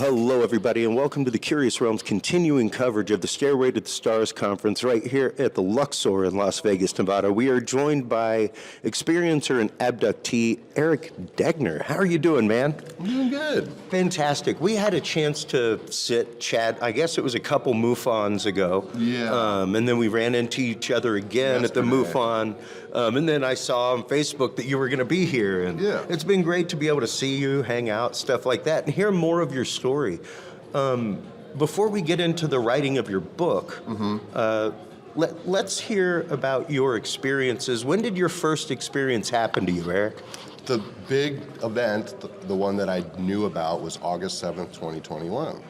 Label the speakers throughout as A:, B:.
A: hello, everybody, and welcome to the Curious Realm's continuing coverage of the Stairway to the Stars conference right here at the Luxor in Las Vegas, Nevada. We are joined by experiencer and abductee Erich Degner. How are you doing, man?
B: I'm doing good.
A: Fantastic. We had a chance to sit, chat, I guess it was a couple MUFONs ago.
B: Yeah.
A: And then we ran into each other again at the MUFON. And then I saw on Facebook that you were going to be here. And
B: yeah.
A: It's been great to be able to see you, hang out, stuff like that, and hear more of your story. Before we get into the writing of your book, let's hear about your experiences. When did your first experience happen to you, Erich?
B: The big event, the one that I knew about, was August 7th, 2021.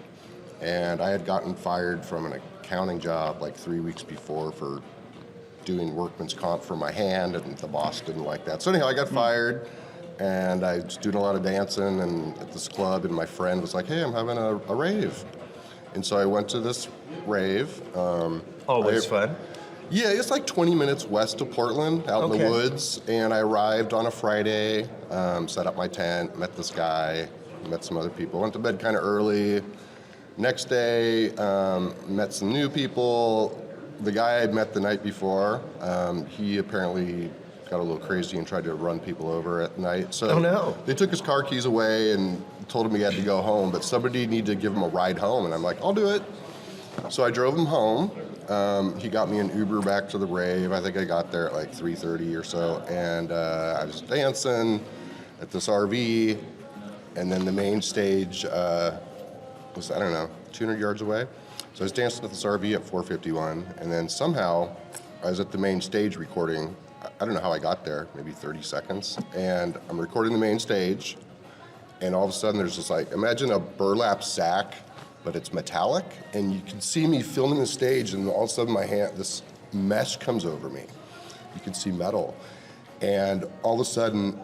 B: And I had gotten fired from an accounting job like 3 weeks before for doing workman's comp for my hand, and the boss didn't like that. So anyhow, I got fired, and I was doing a lot of dancing and at this club, and my friend was like, hey, I'm having a rave. And so I went to this rave.
A: Always fun.
B: Yeah, it's like 20 minutes west of Portland, out in the woods, and I arrived on a Friday, set up my tent, met this guy, met some other people, went to bed kind of early. Next day, met some new people. The guy I'd met the night before, he apparently got a little crazy and tried to run people over at night. So they took his car keys away and told him he had to go home, but somebody needed to give him a ride home, and I'm like, I'll do it. So I drove him home. He got me an Uber back to the rave. I think I got there at like 3:30 or so, and I was dancing at this RV, and then the main stage was, I don't know, 200 yards away. So I was dancing at this RV at 4:51, and then somehow I was at the main stage recording. I don't know how I got there, maybe 30 seconds, and I'm recording the main stage, and all of a sudden there's this, like, imagine a burlap sack, but it's metallic, and you can see me filming the stage, and all of a sudden my hand, this mesh comes over me. You can see metal, and all of a sudden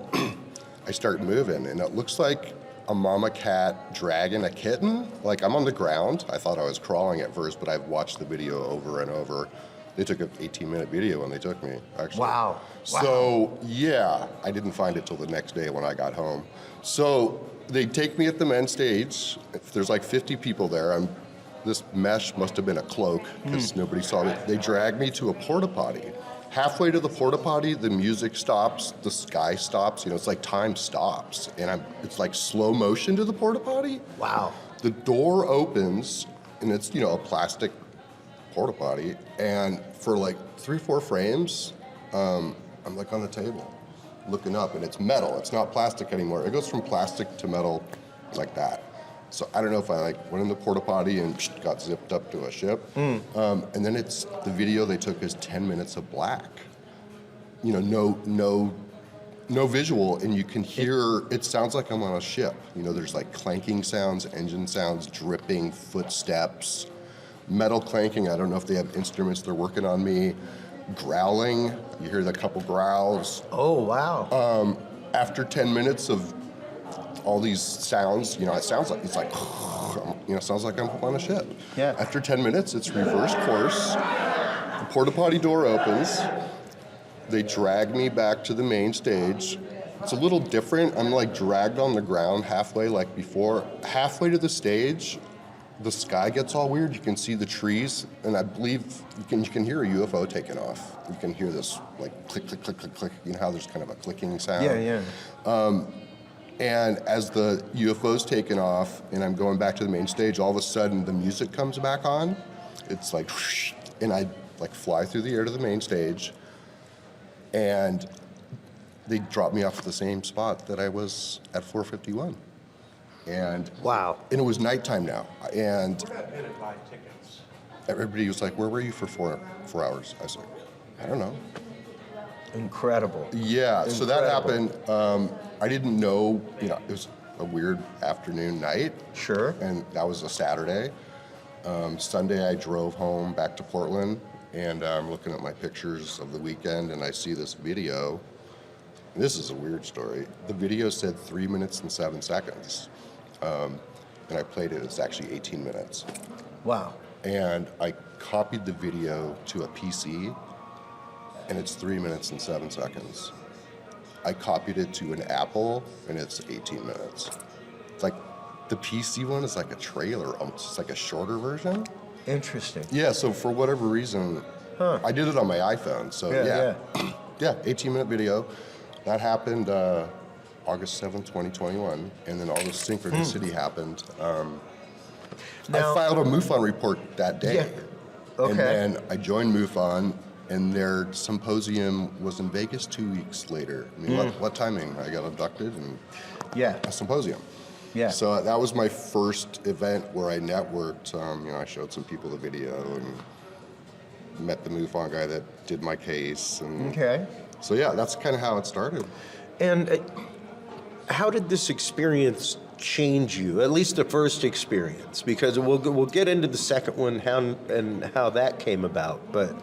B: I start moving, and it looks like a mama cat dragging a kitten. Like, I'm on the ground. I thought I was crawling at first, but I've watched the video over and over. They took an 18-minute video when they took me, actually.
A: Wow.
B: So, yeah, I didn't find it till the next day when I got home. So they take me at the men's stage. There's like 50 people there. This mesh must have been a cloak because nobody saw it. They dragged me to a porta potty. Halfway to the porta potty, the music stops, the sky stops. You know, it's like time stops, and it's like slow motion to the porta potty.
A: Wow.
B: The door opens, and it's, you know, a plastic porta potty, and for like 3 or 4 frames, I'm like on the table, looking up, and it's metal. It's not plastic anymore. It goes from plastic to metal like that. So I don't know if I like went in the porta potty and got zipped up to a ship. And then the video they took is 10 minutes of black. You know, no visual, and you can hear, it sounds like I'm on a ship. You know, there's like clanking sounds, engine sounds, dripping, footsteps, metal clanking. I don't know if they have instruments they're working on me. Growling, you hear the couple growls.
A: Oh, wow.
B: After 10 minutes of all these sounds, you know, it sounds like, it's like, you know, sounds like I'm on a ship.
A: Yeah.
B: After 10 minutes, it's reverse course. The porta potty door opens. They drag me back to the main stage. It's a little different. I'm like dragged on the ground halfway like before. Halfway to the stage, the sky gets all weird. You can see the trees, and I believe you can hear a UFO taking off. You can hear this like click, click, click, click, click. You know how there's kind of a clicking sound?
A: Yeah.
B: And as the UFO's taken off and I'm going back to the main stage, all of a sudden the music comes back on. It's like, whoosh, and I like fly through the air to the main stage, and they drop me off at the same spot that I was at 4:51. And
A: wow.
B: And it was nighttime now. And everybody was like, where were you for 4 hours? I was like, I don't know.
A: Incredible.
B: Yeah, so that happened. I didn't know, you know, it was a weird afternoon, night.
A: Sure.
B: And that was a Saturday. Sunday, I drove home back to Portland, and I'm looking at my pictures of the weekend, and I see this video. And this is a weird story. The video said 3 minutes and 7 seconds. And I played it, it's actually 18 minutes.
A: Wow.
B: And I copied the video to a PC, and it's 3 minutes and 7 seconds. I copied it to an Apple, and it's 18 minutes. It's like The PC one is like a trailer, almost it's like a shorter version.
A: Interesting.
B: Yeah, so for whatever reason, I did it on my iPhone. So yeah, 18-minute video. That happened August 7th, 2021, and then all this synchronicity happened. I filed a MUFON report that day.
A: Yeah. Okay.
B: And then I joined MUFON, and their symposium was in Vegas 2 weeks later. I mean, what timing? I got abducted and a symposium.
A: Yeah.
B: So that was my first event where I networked. I showed some people the video and met the MUFON guy that did my case. And so yeah, that's kind of how it started.
A: And how did this experience change you? At least the first experience, because we'll get into the second one, how that came about. But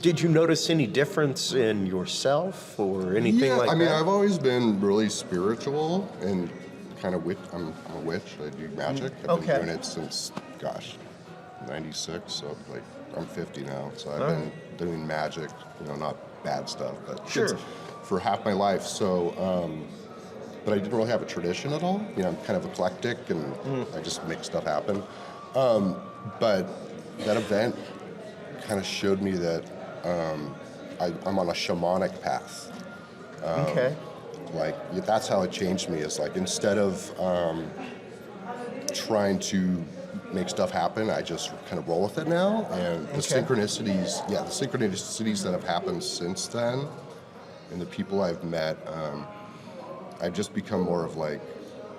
A: did you notice any difference in yourself or anything like that?
B: I mean, I've always been really spiritual and kind of I'm a witch. I do magic. I've been doing it since, 96. So like I'm 50 now. So I've been doing magic. Not bad stuff, but for half my life. So. But I didn't really have a tradition at all. I'm kind of eclectic, and I just make stuff happen. But that event kind of showed me that I'm on a shamanic path. Like, that's how it changed me. It's like, instead of trying to make stuff happen, I just kind of roll with it now. And the synchronicities that have happened since then, and the people I've met, I've just become more of like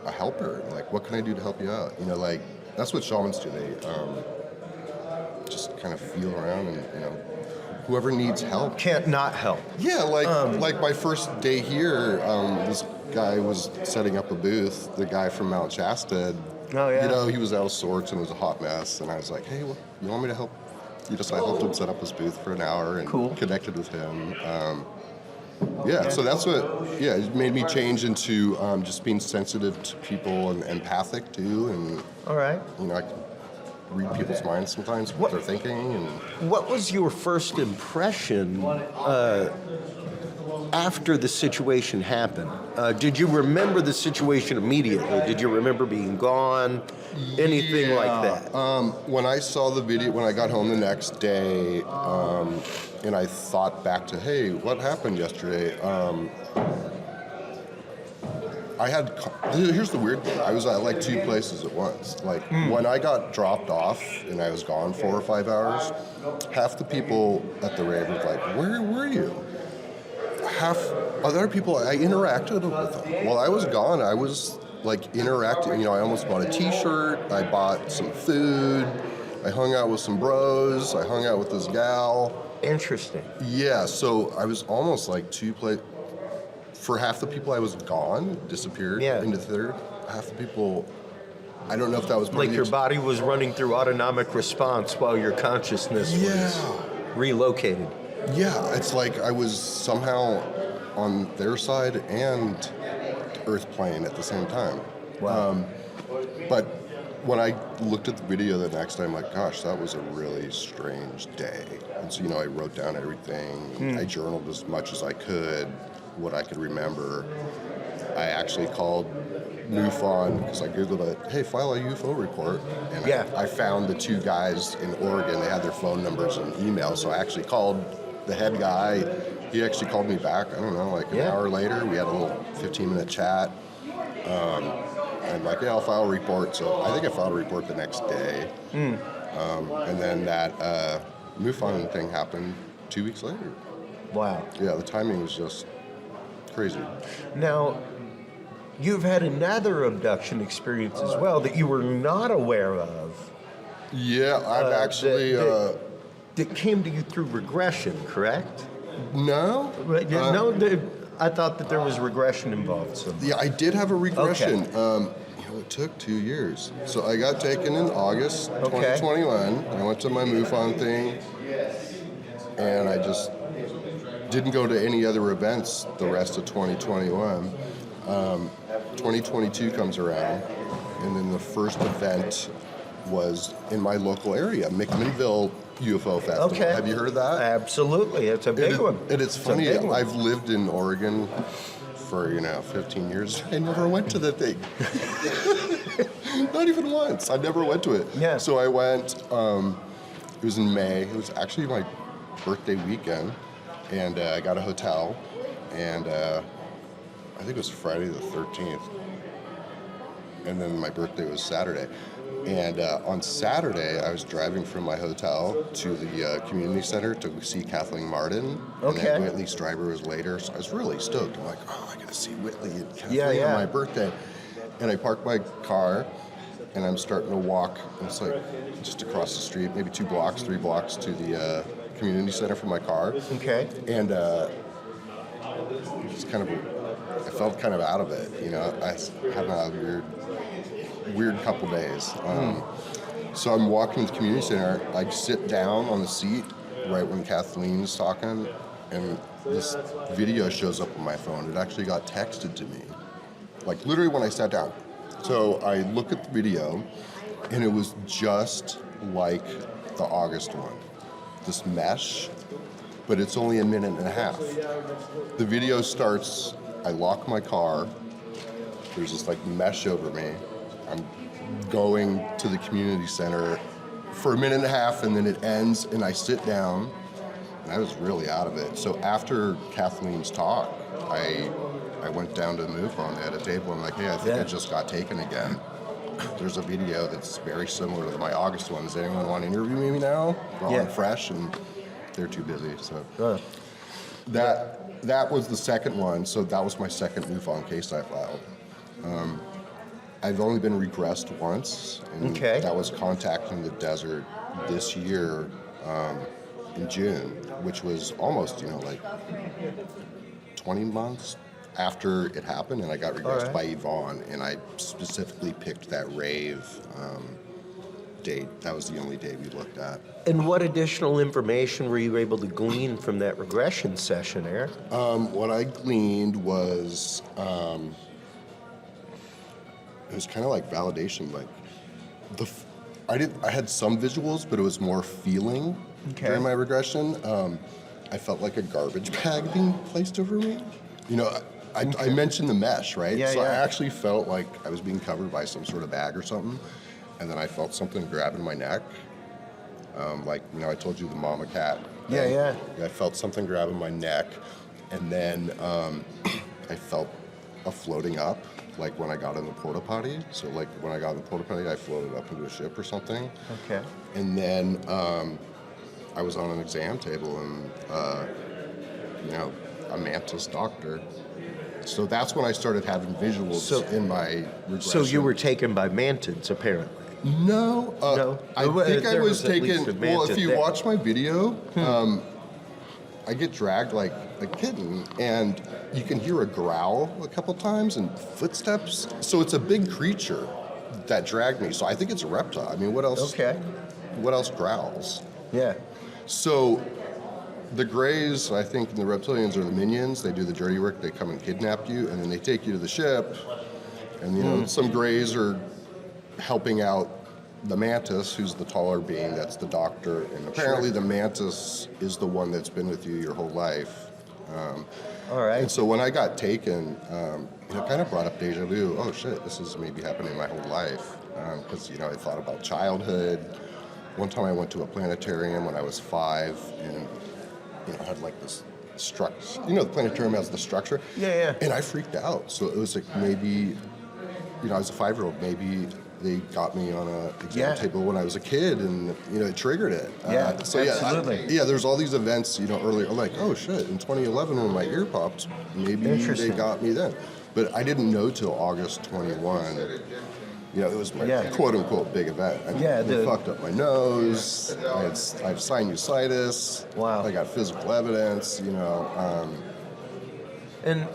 B: a helper. Like, what can I do to help you out? Like, that's what shamans do. They just kind of feel around and, whoever needs help.
A: Can't not help.
B: Yeah, like my first day here, this guy was setting up a booth, the guy from Mount Shasta.
A: Oh, yeah.
B: He was out of sorts and it was a hot mess. And I was like, hey, well, you want me to help? I helped him set up his booth for an hour and connected with him. So that's it made me change into just being sensitive to people and empathic too. And, I can read people's minds sometimes, what they're thinking. And
A: what was your first impression after the situation happened? Did you remember the situation immediately? Did you remember being gone? Anything like that?
B: When I saw the video, when I got home the next day, and I thought back to, hey, what happened yesterday? Here's the weird thing. I was at like two places at once. Like when I got dropped off and I was gone 4 or 5 hours, half the people at the rave were like, where were you? Half other people, I interacted with them. While I was gone, I was like interacting. I almost bought a t-shirt. I bought some food. I hung out with some bros. I hung out with this gal.
A: Interesting.
B: Yeah, so I was almost like for half the people I was gone, disappeared into the third. Half the people, I don't know if that was
A: like your body was running through autonomic response while your consciousness was relocated.
B: Yeah, it's like I was somehow on their side and Earth plane at the same time.
A: Wow.
B: But when I looked at the video the next day, I'm like, gosh, that was a really strange day. And so, I wrote down everything. I journaled as much as I could, what I could remember. I actually called MUFON because I Googled it. Hey, file a UFO report. And I found the two guys in Oregon. They had their phone numbers and emails. So I actually called the head guy. He actually called me back, I don't know, like an hour later. We had a little 15-minute chat. And like, I'll file a report. So I think I filed a report the next day. And then that MUFON thing happened 2 weeks later.
A: Wow.
B: Yeah, the timing was just crazy.
A: Now, you've had another abduction experience as well that you were not aware of.
B: Yeah, I've actually...
A: that came to you through regression, correct?
B: No.
A: I thought that there was regression involved. So.
B: Yeah, I did have a regression. It took 2 years. So I got taken in August 2021. I went to my MUFON thing, and I just didn't go to any other events the rest of 2021. 2022 comes around, and then the first event was in my local area, McMinnville UFO Festival.
A: Okay.
B: Have you heard of that?
A: Absolutely. It's a big one.
B: And it's funny, I've lived in Oregon for, 15 years. I never went to the thing. Not even once. I never went to it.
A: Yeah.
B: So I went, it was in May. It was actually my birthday weekend. And I got a hotel. And I think it was Friday the 13th. And then my birthday was Saturday. And on Saturday, I was driving from my hotel to the community center to see Kathleen Martin.
A: Okay.
B: And then Whitley Strieber was later, so I was really stoked. I'm like, oh, I got to see Whitley and Kathleen on my birthday. And I parked my car, and I'm starting to walk. And it's like just across the street, maybe 2 blocks, 3 blocks to the community center from my car.
A: Okay.
B: And it's kind of, I felt kind of out of it. I had a weird couple days. So I'm walking to the community center. I sit down on the seat right when Kathleen's talking, and this video shows up on my phone. It actually got texted to me, like literally when I sat down. So I look at the video, and it was just like the August one. This mesh, but it's only a minute and a half. The video starts, I lock my car, there's this like mesh over me. I'm going to the community center for a minute and a half, and then it ends, and I sit down, and I was really out of it. So after Kathleen's talk, I went down to the MUFON. They had a table. I'm like, hey, I think I just got taken again. There's a video that's very similar to my August one. Does anyone want to interview me now? Well, I'm fresh, and they're too busy. So that was the second one. So that was my second MUFON case I filed. I've only been regressed once, and that was Contacting the Desert this year in June, which was almost, like 20 months after it happened, and I got regressed by Yvonne, and I specifically picked that rave date. That was the only date we looked at.
A: And what additional information were you able to glean from that regression session, Eric?
B: What I gleaned was... it was kind of like validation. Like I had some visuals, but it was more feeling during my regression. I felt like a garbage bag being placed over me. I mentioned the mesh, right? I actually felt like I was being covered by some sort of bag or something, and then I felt something grabbing my neck. I told you the mama cat. I felt something grabbing my neck, and then I felt a floating up. Like when I got in the porta potty. So like when I got in the porta potty, I floated up into a ship or something.
A: Okay.
B: And then I was on an exam table, and a mantis doctor. So that's when I started having visuals in my regression.
A: So you were taken by mantids, apparently.
B: No.
A: No.
B: I think I was taken. Well, if you watch my video, I get dragged like a kitten, and you can hear a growl a couple times and footsteps. So it's a big creature that dragged me. So I think it's a reptile. I mean, what else?
A: Okay.
B: What else growls?
A: Yeah.
B: So the Greys, I think, and the reptilians are the minions. They do the dirty work. They come and kidnap you, and then they take you to the ship. And some Greys are helping out the mantis, who's the taller being, that's the doctor, and apparently the mantis is the one that's been with you your whole life.
A: All right.
B: And so when I got taken, it kind of brought up deja vu. Oh shit, this is maybe happening my whole life. Because I thought about childhood. One time I went to a planetarium when I was 5, and I had like this structure. The planetarium has the structure.
A: Yeah.
B: And I freaked out. So it was like maybe, as a 5-year-old, maybe they got me on an exam table when I was a kid, and it triggered it.
A: Absolutely.
B: There's all these events, earlier. I'm like, oh shit! In 2011, when my ear popped, maybe they got me then. But I didn't know till August 21. It was my quote unquote big event. They fucked up my nose. I have sinusitis.
A: Wow.
B: I got physical evidence.
A: And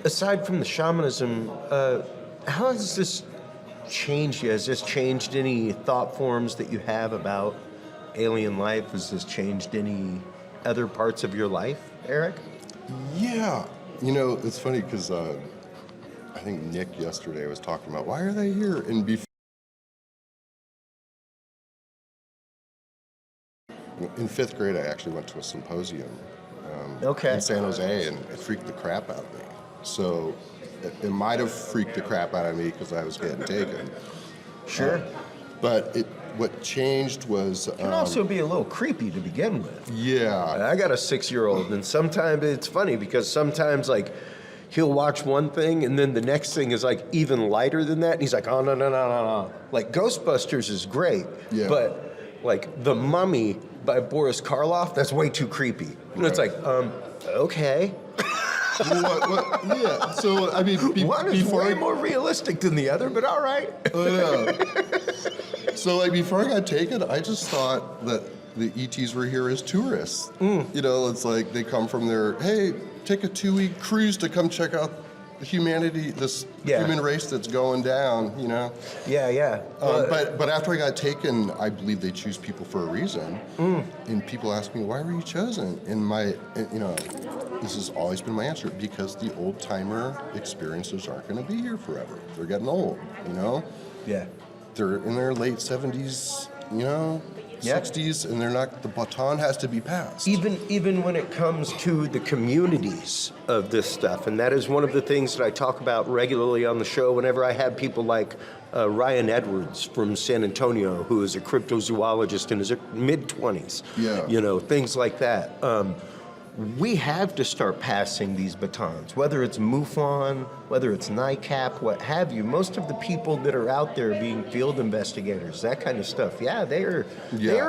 A: aside from the shamanism, how has this changed you? Has this changed any thought forms that you have about alien life? Has this changed any other parts of your life, Eric?
B: Yeah. It's funny because I think Nick yesterday was talking about, why are they here? And in 5th grade, I actually went to a symposium in San Jose, and it freaked the crap out of me. So it might have freaked the crap out of me because I was getting taken.
A: Sure.
B: But what changed was...
A: It can also be a little creepy to begin with.
B: Yeah.
A: I got a 6-year-old, and sometimes it's funny because sometimes, like, he'll watch one thing, and then the next thing is, like, even lighter than that, and he's like, oh, no. Like, Ghostbusters is great, but, like, The Mummy by Boris Karloff, that's way too creepy. And it's like, okay.
B: Yeah, so, I mean...
A: One is way more realistic than the other, but all right.
B: So, like, before I got taken, I just thought that the ETs were here as tourists. You know, it's like they come from their, hey, take a 2-week cruise to come check out humanity, this human race that's going down, you know?
A: Yeah.
B: But after I got taken, I believe they choose people for a reason. And people ask me, why were you chosen? And you know, this has always been my answer, because the old-timer experiences aren't going to be here forever. They're getting old, you know?
A: Yeah.
B: They're in their late 70s, you know, 60s, and they're not, the baton has to be passed.
A: Even when it comes to the communities of this stuff, and that is one of the things that I talk about regularly on the show whenever I have people like Ryan Edwards from San Antonio, who is a cryptozoologist in his mid-20s, you know, things like that. We have to start passing these batons, whether it's MUFON, whether it's NICAP, what have you. Most of the people that are out there being field investigators, that kind of stuff, they're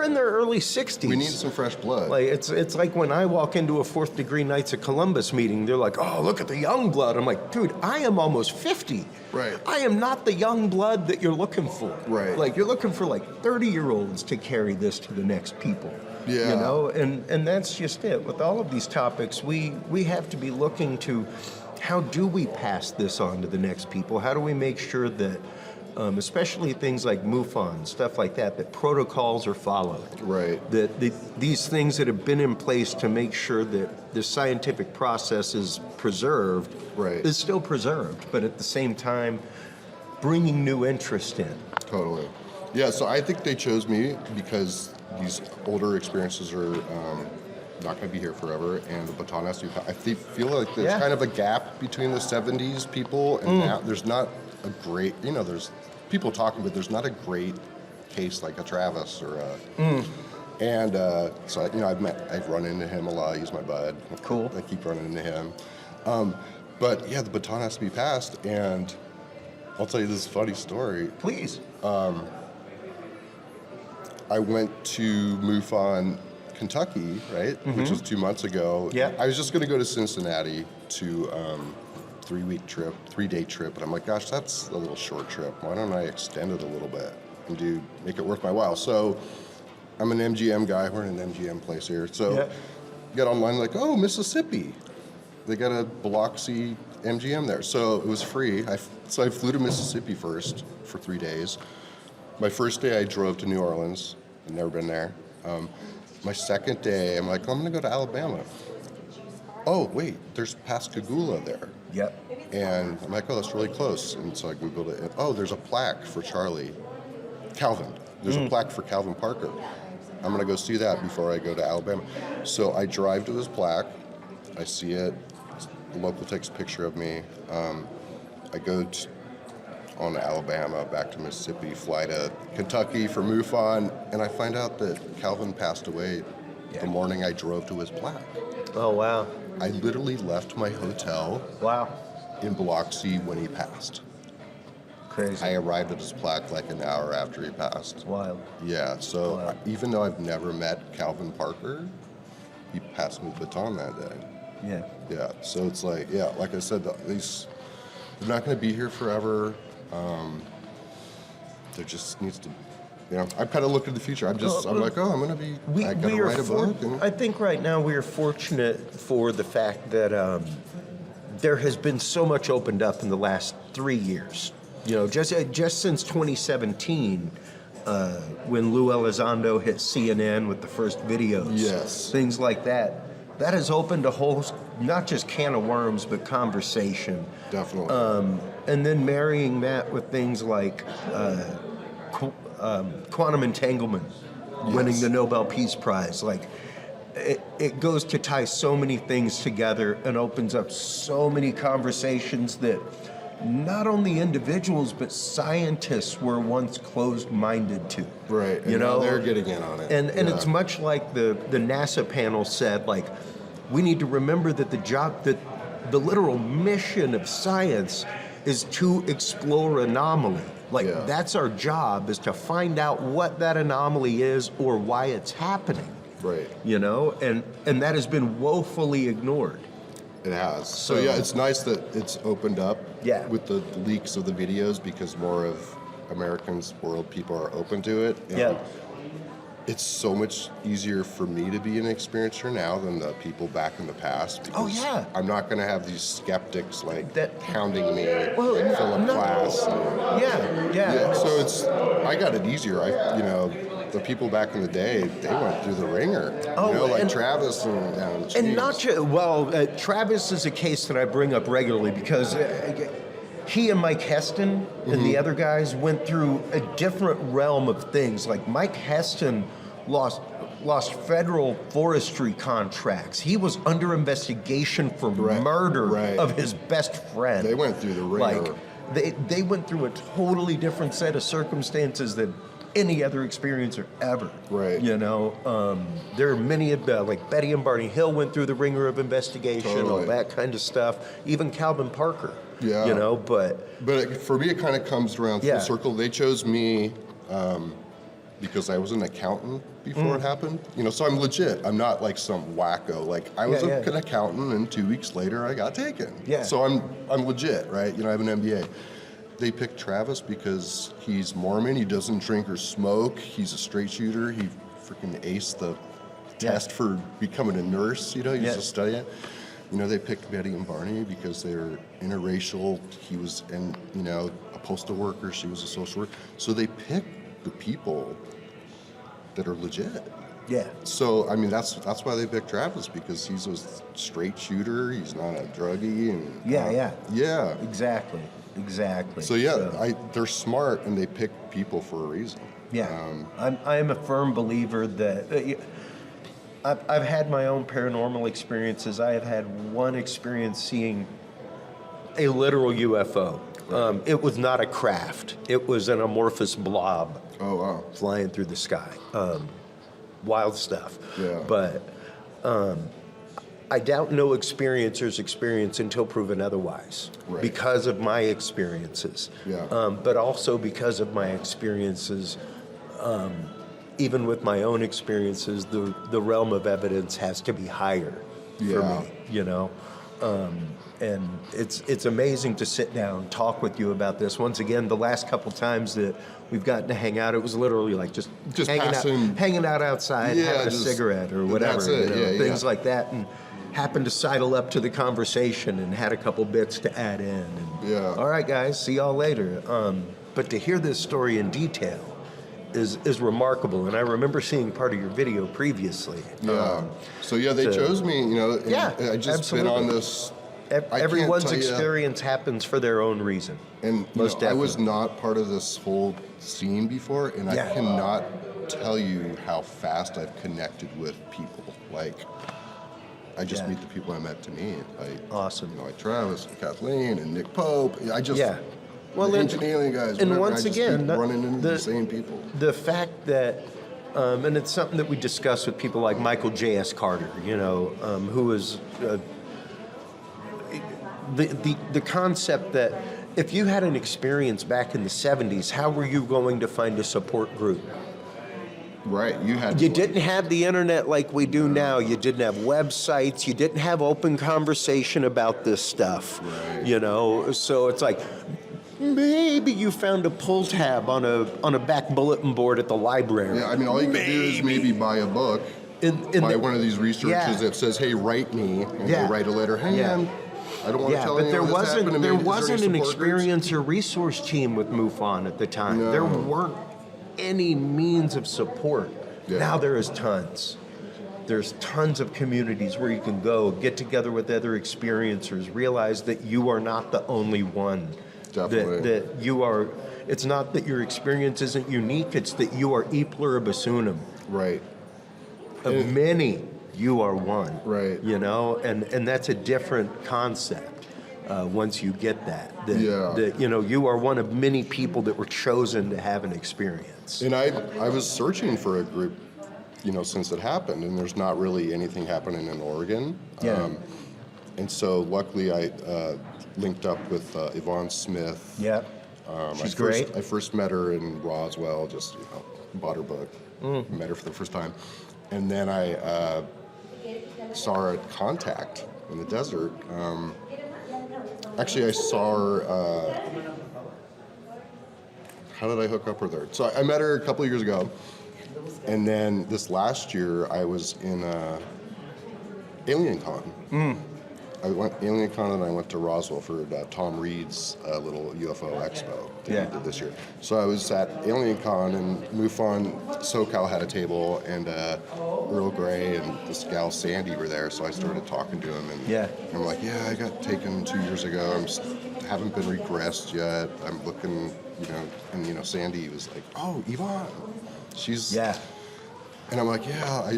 A: in their early 60s.
B: We need some fresh blood.
A: Like it's like when I walk into a 4th Degree Knights of Columbus meeting, they're like, oh, look at the young blood. I'm like, dude, I am almost 50.
B: Right.
A: I am not the young blood that you're looking for.
B: Right.
A: Like, you're looking for like 30-year-olds to carry this to the next people.
B: Yeah.
A: You know, and that's just it. With all of these topics, we have to be looking to how do we pass this on to the next people? How do we make sure that, especially things like MUFON, stuff like that, that protocols are followed?
B: Right.
A: That these things that have been in place to make sure that the scientific process is preserved is still preserved, but at the same time, bringing new interest in.
B: Totally. Yeah, so I think they chose me because these older experiences are not going to be here forever, and the baton has to be passed. I feel like there's kind of a gap between the 70s people and now. There's not a great, you know, there's people talking, but there's not a great case like a Travis or a... And so, you know, I've run into him a lot. He's my bud.
A: Cool.
B: I keep running into him. But yeah, the baton has to be passed, and I'll tell you this funny story.
A: Please.
B: I went to MUFON, Kentucky, right, which was 2 months ago.
A: Yeah.
B: I was just going to go to Cincinnati to 3-day trip, and I'm like, gosh, that's a little short trip. Why don't I extend it a little bit and make it worth my while? So I'm an MGM guy. We're in an MGM place here. So get online, like, oh, Mississippi. They got a Biloxi MGM there. So it was free. So I flew to Mississippi first for 3 days. My first day, I drove to New Orleans. I'd never been there. My second day, I'm like, I'm going to go to Alabama. Oh, wait, there's Pascagoula there.
A: Yep.
B: And I'm like, oh, that's really close. And so I Googled it. And, oh, there's a plaque for Calvin. There's a plaque for Calvin Parker. I'm going to go see that before I go to Alabama. So I drive to this plaque. I see it. The local takes a picture of me. I go on to Alabama, back to Mississippi, fly to Kentucky for MUFON, and I find out that Calvin passed away the morning I drove to his plaque.
A: Oh, wow.
B: I literally left my hotel in Biloxi when he passed.
A: Crazy.
B: I arrived at his plaque like an hour after he passed.
A: Wild.
B: Yeah, so even though I've never met Calvin Parker, he passed me the baton that day.
A: Yeah.
B: Yeah, so it's like, like I said, they're not going to be here forever. There just needs to, you know, I'm kind of looking to the future. I'm like, I'm going to be, I got to write a book.
A: I think right now we are fortunate for the fact that there has been so much opened up in the last 3 years. You know, just since 2017, when Lou Elizondo hit CNN with the first videos, things like that. That has opened a whole, not just can of worms, but conversation.
B: Definitely.
A: And then marrying that with things like quantum entanglement, winning the Nobel Peace Prize. Like, it goes to tie so many things together and opens up so many conversations that not only individuals but scientists were once closed-minded to.
B: Right. And
A: You know,
B: now they're getting in on it.
A: and
B: Yeah.
A: it's much like the NASA panel said, like, we need to remember that the literal mission of science is to explore anomaly. Like,
B: Yeah.
A: that's our job, is to find out what that anomaly is or why it's happening.
B: Right.
A: You know, and that has been woefully ignored.
B: It has. So
A: So-
B: yeah, it's nice that it's opened up
A: Yeah.
B: with the leaks of the videos because more of Americans, world people are open to it. And
A: Yeah.
B: It's so much easier for me to be an experiencer now than the people back in the past. Because
A: Oh, yeah.
B: I'm not going to have these skeptics like
A: That-
B: hounding me
A: Well,
B: and fill up
A: no.
B: class. And,
A: Yeah.
B: so I got it easier. The people back in the day, they went through the ringer.
A: Oh,
B: like
A: and-
B: Travis
A: And not Travis is a case that I bring up regularly because he and Mike Heston and the other guys went through a different realm of things. Like Mike Heston lost federal forestry contracts. He was under investigation for murder
B: Right.
A: of his best friend.
B: They went through the ringer.
A: Like they went through a totally different set of circumstances than any other experiencer ever.
B: Right.
A: You know, there are many of the, like Betty and Barney Hill went through the ringer of investigation, all
B: Totally.
A: that kind of stuff. Even Calvin Parker.
B: Yeah.
A: You know, but
B: For me, it kind of comes around full
A: Yeah.
B: circle. They chose me because I was an accountant before it happened. You know, so I'm legit. I'm not like some wacko. Like I was
A: Yeah,
B: an accountant, and 2 weeks later I got taken.
A: Yeah.
B: So I'm legit, right? You know, I have an MBA. They picked Travis because he's Mormon. He doesn't drink or smoke. He's a straight shooter. He freaking aced the test for becoming a nurse. You know, he used to study it. You know, they picked Betty and Barney because they were interracial. He was, a postal worker. She was a social worker. So they picked the people that are legit.
A: yeah.
B: So I mean, that's why they picked Travis, because he's a straight shooter. He's not a druggie, and yeah.
A: Exactly.
B: So yeah, they're smart and they pick people for a reason.
A: Yeah, I'm a firm believer that I've had my own paranormal experiences. I have had one experience seeing a literal UFO. It was not a craft. It was an amorphous blob
B: Oh wow.
A: flying through the sky. Wild stuff.
B: Yeah.
A: But I doubt no experiencers experience until proven otherwise,
B: Right.
A: because of my experiences.
B: Yeah.
A: But also because of my experiences, even with my own experiences, the realm of evidence has to be higher for
B: Yeah.
A: me, you know? And it's amazing to sit down, talk with you about this. Once again, the last couple times that we've gotten to hang out, it was literally like just hanging out outside, having a cigarette or whatever,
B: that's it.
A: you know,
B: Yeah,
A: things like that, and happened to sidle up to the conversation and had a couple bits to add in. And,
B: Yeah.
A: all right, guys, see y'all later. But to hear this story in detail is remarkable, and I remember seeing part of your video previously.
B: Yeah. So yeah, they chose me. You know. And
A: Yeah,
B: I just
A: absolutely.
B: been on this. I can't
A: Everyone's
B: tell ya-
A: experience happens for their own reason.
B: And
A: Most
B: I was
A: definitely.
B: not part of this whole scene before, and
A: Yeah.
B: I cannot tell you how fast I've connected with people. Like, I just
A: Yeah.
B: meet the people I met to meet.
A: Awesome.
B: Like Travis, and Kathleen, and Nick Pope. I just
A: Yeah. Well,
B: the
A: and-
B: ancient alien guys.
A: and
B: whatever,
A: once
B: I just
A: again,
B: keep running into the same people.
A: The fact that, and it's something that we discuss with people like Michael J.S. Carter, you know, who is the concept that if you had an experience back in the 70s, how were you going to find a support group?
B: Right, you had.
A: You didn't have the internet like we do now. You didn't have websites. You didn't have open conversation about this stuff.
B: Right.
A: You know, so it's like maybe you found a pull tab on a back bulletin board at the library.
B: Yeah, I mean, all you can do is maybe buy a book by one of these researchers
A: Yeah.
B: that says, "Hey, write me," and
A: Yeah.
B: they write a letter. Hey,
A: Yeah.
B: I don't want to
A: Yeah,
B: tell
A: but
B: anyone this happened to me.
A: there
B: Is there
A: wasn't
B: any
A: an
B: support groups?
A: experiencer resource team with MUFON at the time.
B: No.
A: There weren't any means of support.
B: Yeah.
A: Now there is tons. There's tons of communities where you can go, get together with other experiencers, realize that you are not the only one.
B: Definitely.
A: That you are, it's not that your experience isn't unique, it's that you are e pluribus unum
B: Right.
A: of many you are one.
B: Right.
A: You know, and that's a different concept. Once you get that, you know, you are one of many people that were chosen to have an experience.
B: And I was searching for a group, you know, since it happened, and there's not really anything happening in Oregon.
A: Yeah.
B: And so luckily I linked up with Yvonne Smith.
A: Yeah. She's great.
B: I first met her in Roswell, just, you know, bought her book, met her for the first time. And then I saw her at Contact in the desert. Actually, I saw her, how did I hook up with her? So I met her a couple of years ago, and then this last year I was in Alien Con. I went Alien Con and I went to Roswell for Tom Reed's little UFO expo that he did this year. So I was at Alien Con, and MUFON SoCal had a table, and Earl Grey and this gal Sandy were there. So I started talking to him, and I'm like, I got taken 2 years ago. Haven't been regressed yet. I'm looking, you know, and you know, Sandy was like, oh, Yvonne, she's And I'm like,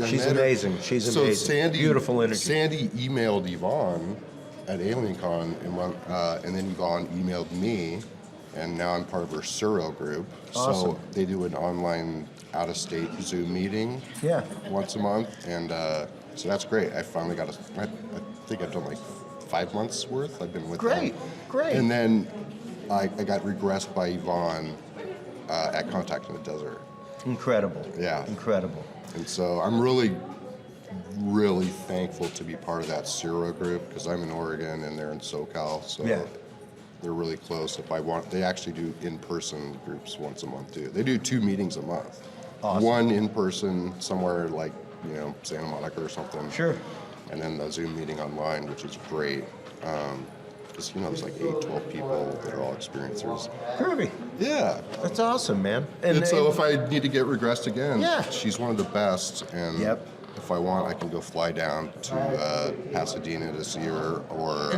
A: she's amazing. She's
B: so
A: amazing.
B: Sandy,
A: beautiful energy.
B: Sandy emailed Yvonne at AlienCon, and then Yvonne emailed me, and now I'm part of her Suro group.
A: Awesome.
B: So they do an online out-of-state Zoom meeting once a month, and so that's great. I finally got I think I've done like 5 months worth. I've been with them.
A: Great.
B: And then I got regressed by Yvonne at Contact in the Desert.
A: Incredible.
B: Yeah.
A: Incredible.
B: And so I'm really, really thankful to be part of that Suro group, because I'm in Oregon and they're in SoCal, so they're really close. If I want, they actually do in-person groups once a month too. They do 2 meetings a month.
A: Awesome.
B: One in person somewhere like, you know, Santa Monica or something.
A: Sure.
B: And then the Zoom meeting online, which is great. Because, you know, there's like 8, 12 people that are all experiencers.
A: Groovy.
B: Yeah.
A: That's awesome, man.
B: And so if I need to get regressed again,
A: Yeah.
B: she's one of the best. And if I want, I can go fly down to Pasadena to see her, or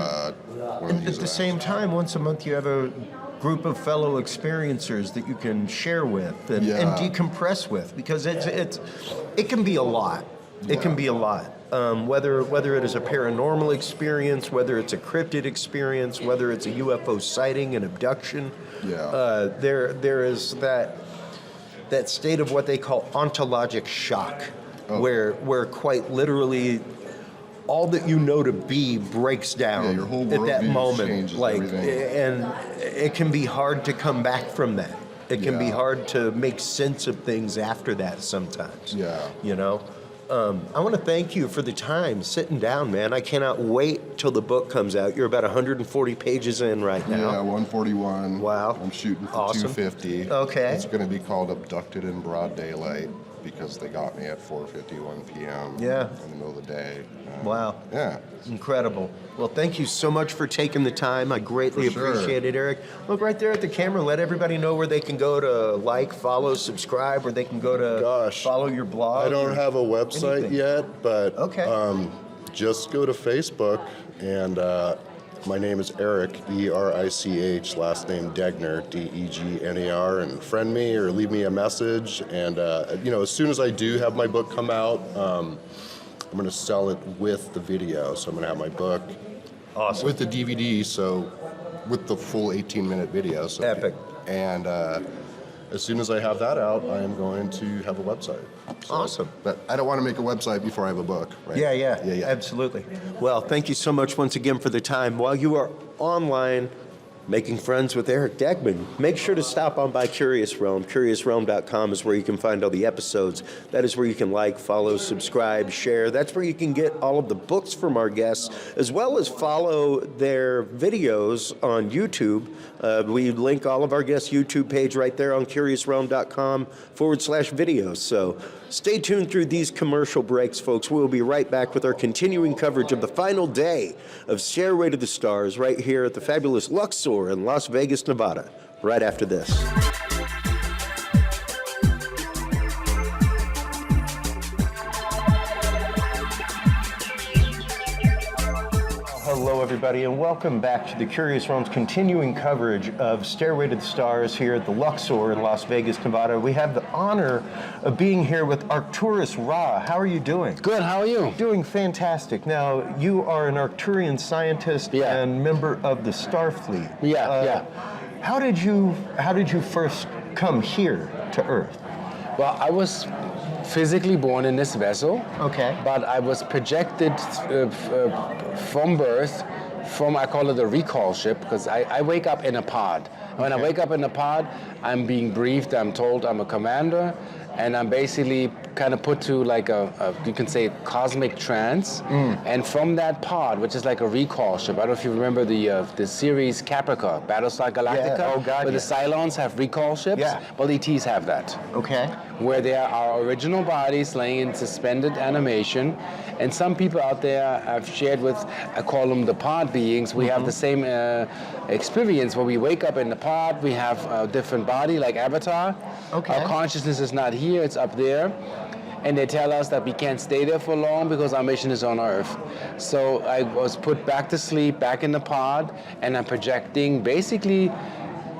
B: one of
A: And
B: these
A: at the
B: events.
A: same time, once a month you have a group of fellow experiencers that you can share with and decompress with, because it can be a lot. It can be a lot. Whether it is a paranormal experience, whether it's a cryptid experience, whether it's a UFO sighting, an abduction, there is that state of what they call ontologic shock, where quite literally all that you know to be breaks down
B: your whole
A: at that
B: worldview
A: moment.
B: changes
A: Like,
B: everything.
A: and it can be hard to come back from that. It can be hard to make sense of things after that sometimes.
B: Yeah.
A: You know? I want to thank you for the time sitting down, man. I cannot wait till the book comes out. You're about 140 pages in right now.
B: Yeah, 141.
A: Wow.
B: I'm shooting for
A: Awesome.
B: 250.
A: Okay.
B: It's going to be called Abducted in Broad Daylight, because they got me at 4:51 p.m. in the middle of the day.
A: Wow.
B: Yeah.
A: Incredible. Well, thank you so much for taking the time. I greatly appreciate it, Eric. Look right there at the camera. Let everybody know where they can go to like, follow, subscribe, where they can go to follow your blog.
B: I don't have a website yet, but just go to Facebook, and my name is Erich, E-R-I-C-H, last name Degner, D-E-G-N-E-R, and friend me or leave me a message. And, you know, as soon as I do have my book come out, I'm going to sell it with the video. So I'm going to have my book with the DVD, so with the full 18-minute video. So
A: Epic.
B: And as soon as I have that out, I am going to have a website. So,
A: awesome.
B: But I don't want to make a website before I have a book, right?
A: Yeah, absolutely. Well, thank you so much once again for the time. While you are online making friends with Erich Degner, make sure to stop on by Curious Realm. CuriousRealm.com is where you can find all the episodes. That is where you can like, follow, subscribe, share. That's where you can get all of the books from our guests, as well as follow their videos on YouTube. We link all of our guests' YouTube page right there on CuriousRealm.com/videos. So stay tuned through these commercial breaks, folks. We'll be right back with our continuing coverage of the final day of Stairway to the Stars right here at the fabulous Luxor in Las Vegas, Nevada, right after this. Hello Hello, everybody, and welcome back to the Curious Realms continuing coverage of Stairway to the Stars here at the Luxor in Las Vegas, Nevada. We have the honor of being here with Arcturus Ra. How are you doing?
C: Good, how are you?
A: Doing fantastic. Now, you are an Arcturian scientist and member of the Starfleet.
C: Yeah.
A: How did you first come here to Earth?
C: Well, I was physically born in this vessel.
A: Okay.
C: But I was projected from birth from, I call it a recall ship, because I wake up in a pod. When I wake up in a pod, I'm being briefed, I'm told I'm a commander, and I'm basically kind of put to like you can say cosmic trance. And from that pod, which is like a recall ship, I don't know if you remember the series Caprica, Battlestar Galactica, where the Cylons have recall ships.
A: Yeah.
C: Well, ETs have that.
A: Okay.
C: Where there are original bodies laying in suspended animation. And some people out there I've shared with, I call them the pod beings, we have the same experience where we wake up in the pod, we have a different body like Avatar.
A: Okay.
C: Our consciousness is not here, it's up there. And they tell us that we can't stay there for long because our mission is on Earth. So I was put back to sleep, back in the pod, and I'm projecting basically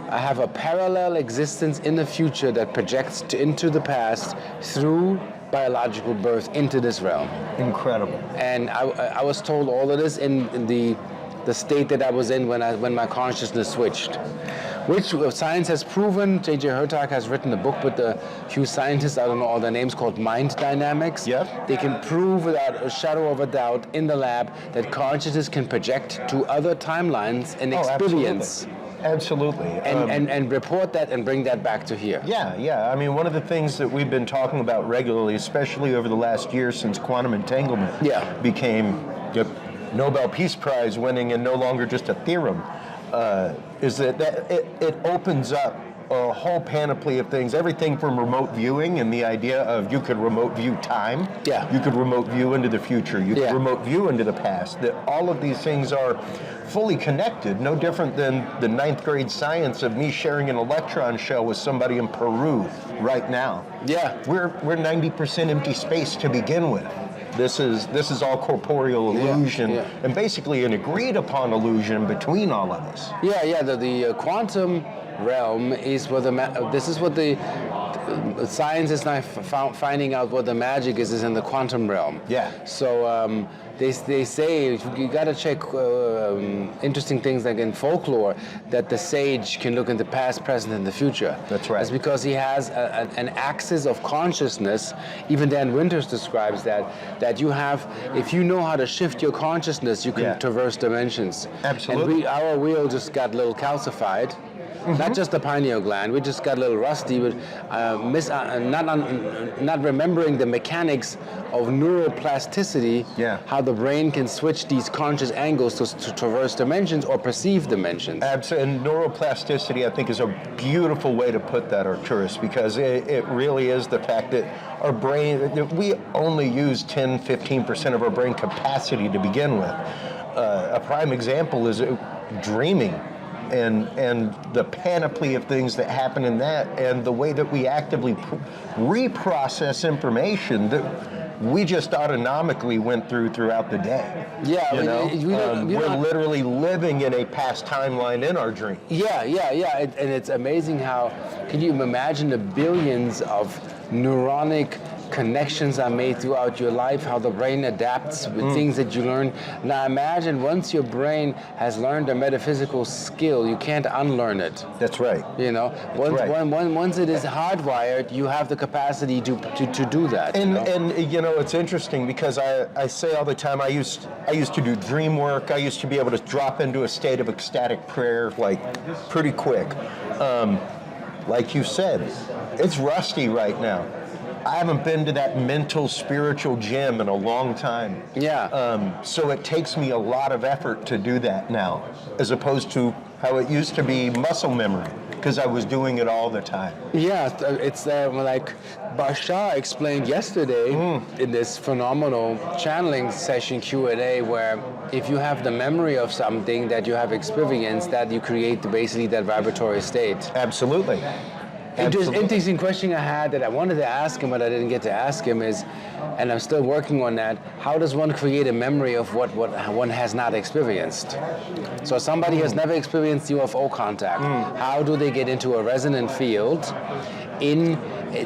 C: I have a parallel existence in the future that projects into the past through biological birth into this realm.
A: Incredible.
C: And I was told all of this in the state that I was in when my consciousness switched. Which science has proven. J.J. Hertog has written a book with a few scientists, I don't know all their names, called Mind Dynamics.
A: Yep.
C: They can prove without a shadow of a doubt in the lab that consciousness can project to other timelines and experience.
A: Absolutely.
C: And report that and bring that back to here.
A: Yeah. I mean, one of the things that we've been talking about regularly, especially over the last year since quantum entanglement became Nobel Peace Prize winning and no longer just a theorem, is that it opens up a whole panoply of things, everything from remote viewing and the idea of you could remote view time, you could remote view into the future, you could remote view into the past, that all of these things are fully connected, no different than the 9th grade science of me sharing an electron shell with somebody in Peru right now.
C: Yeah.
A: We're 90% empty space to begin with. This is all corporeal illusion, and basically an agreed upon illusion between all of us.
C: The quantum realm is where this is what the science is now finding out what the magic is in the quantum realm. So they say you got to check interesting things like in folklore that the sage can look into past, present, and the future.
A: That's right.
C: It's because he has an axis of consciousness. Even Dan Winters describes that you have, if you know how to shift your consciousness, you can traverse dimensions.
A: Absolutely.
C: And our wheel just got a little calcified. Not just the pineal gland, we just got a little rusty with not remembering the mechanics of neuroplasticity, how the brain can switch these conscious angles to traverse dimensions or perceive dimensions.
A: Absolutely, and neuroplasticity, I think, is a beautiful way to put that, Arcturus, because it really is the fact that our brain, we only use 10-15% of our brain capacity to begin with. A prime example is dreaming. And the panoply of things that happen in that, and the way that we actively reprocess information that we just autonomically went throughout the day. We're literally living in a past timeline in our dream.
C: And it's amazing how, can you imagine the billions of neuronic connections are made throughout your life, how the brain adapts with things that you learn. Now imagine once your brain has learned a metaphysical skill, you can't unlearn it.
A: That's right.
C: Once it is hardwired, you have the capacity to do that.
A: And it's interesting because I say all the time, I used to do dream work. I used to be able to drop into a state of ecstatic prayer like pretty quick. Like you said, it's rusty right now. I haven't been to that mental, spiritual gym in a long time. So it takes me a lot of effort to do that now, as opposed to how it used to be muscle memory, because I was doing it all the time.
C: It's like Bashar explained yesterday in this phenomenal channeling session Q&A, where if you have the memory of something that you have experienced, that you create basically that vibratory state.
A: Absolutely.
C: Interesting question I had that I wanted to ask him, but I didn't get to ask him is, and I'm still working on that, how does one create a memory of what one has not experienced? So somebody has never experienced UFO contact. How do they get into a resonant field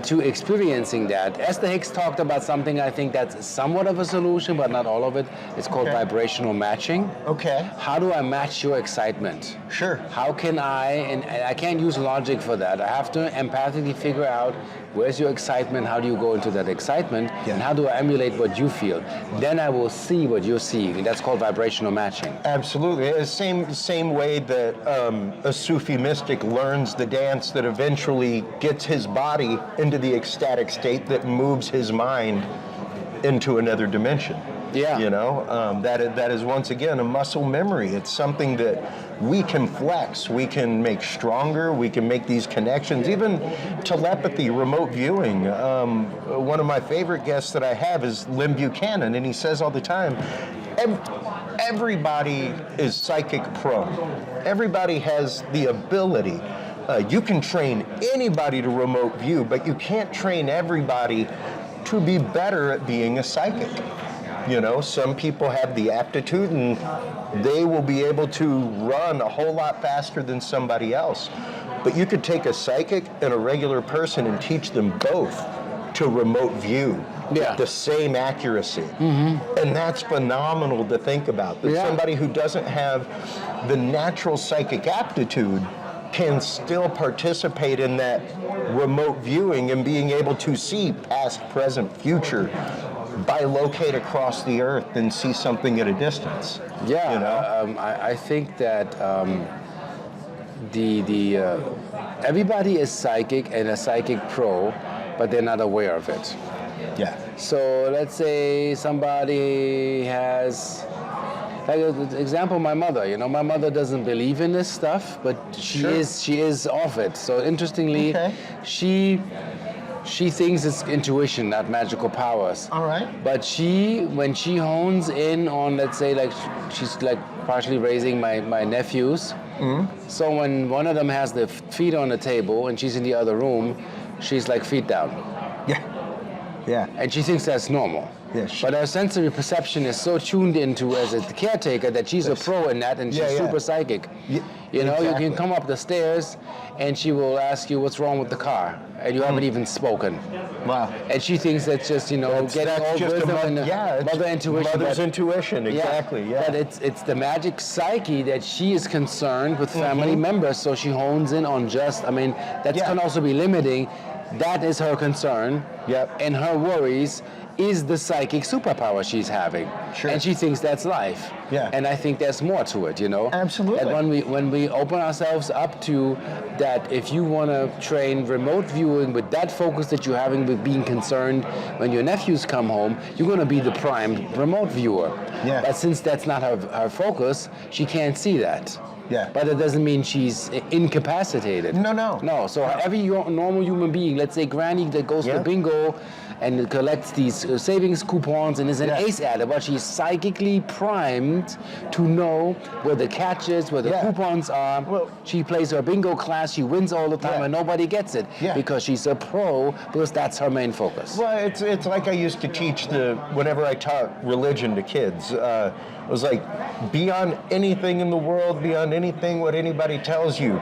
C: to experiencing that? Esther Hicks talked about something I think that's somewhat of a solution, but not all of it. It's called vibrational matching.
A: Okay.
C: How do I match your excitement?
A: Sure.
C: How can and I can't use logic for that. I have to empathically figure out where's your excitement, how do you go into that excitement, and how do I emulate what you feel? Then I will see what you're seeing, and that's called vibrational matching.
A: Absolutely. The same way that a Sufi mystic learns the dance that eventually gets his body into the ecstatic state that moves his mind into another dimension.
C: Yeah.
A: You know, that is once again a muscle memory. It's something that we can flex, we can make stronger, we can make these connections, even telepathy, remote viewing. One of my favorite guests that I have is Lynn Buchanan, and he says all the time, everybody is psychic prone. Everybody has the ability. You can train anybody to remote view, but you can't train everybody to be better at being a psychic. You know, some people have the aptitude and they will be able to run a whole lot faster than somebody else. But you could take a psychic and a regular person and teach them both to remote view with the same accuracy. And that's phenomenal to think about. That somebody who doesn't have the natural psychic aptitude can still participate in that remote viewing and being able to see past, present, future, bilocate across the earth and see something at a distance.
C: Yeah,
A: you know?
C: I think that everybody is psychic and a psychic pro, but they're not aware of it.
A: Yeah.
C: So let's say somebody has, like example, my mother. You know, my mother doesn't believe in this stuff, but she is off it. So interestingly, she thinks it's intuition, not magical powers.
A: All right.
C: But when she hones in on, let's say, like she's like partially raising my nephews. So when one of them has the feet on the table and she's in the other room, she's like feet down.
A: Yeah.
C: And she thinks that's normal.
A: Yeah,
C: but her sensory perception is so tuned into as a caretaker that she's a pro in that, and she's super psychic. You know, you can come up the stairs and she will ask you what's wrong with the car, and you haven't even spoken.
A: Wow.
C: And she thinks that's just, you know, getting old wisdom and mother intuition.
A: Mother's intuition, exactly. Yeah.
C: But it's the magic psyche that she is concerned with family members, so she hones in on that can also be limiting. That is her concern. And her worries is the psychic superpower she's having. And she thinks that's life. And I think there's more to it, you know?
A: Absolutely.
C: And when we open ourselves up to that, if you want to train remote viewing with that focus that you're having with being concerned when your nephews come home, you're going to be the prime remote viewer. But since that's not her focus, she can't see that. But it doesn't mean she's incapacitated. No. So every normal human being, let's say Granny that goes to bingo and collects these savings coupons and is an ace at it, but she's psychically primed to know where the catch is, where the coupons are. Well, she plays her bingo class, she wins all the time, and nobody gets it because she's a pro, because that's her main focus.
A: Well, it's like I used to teach whenever I taught religion to kids. It was like, beyond anything in the world, beyond anything what anybody tells you,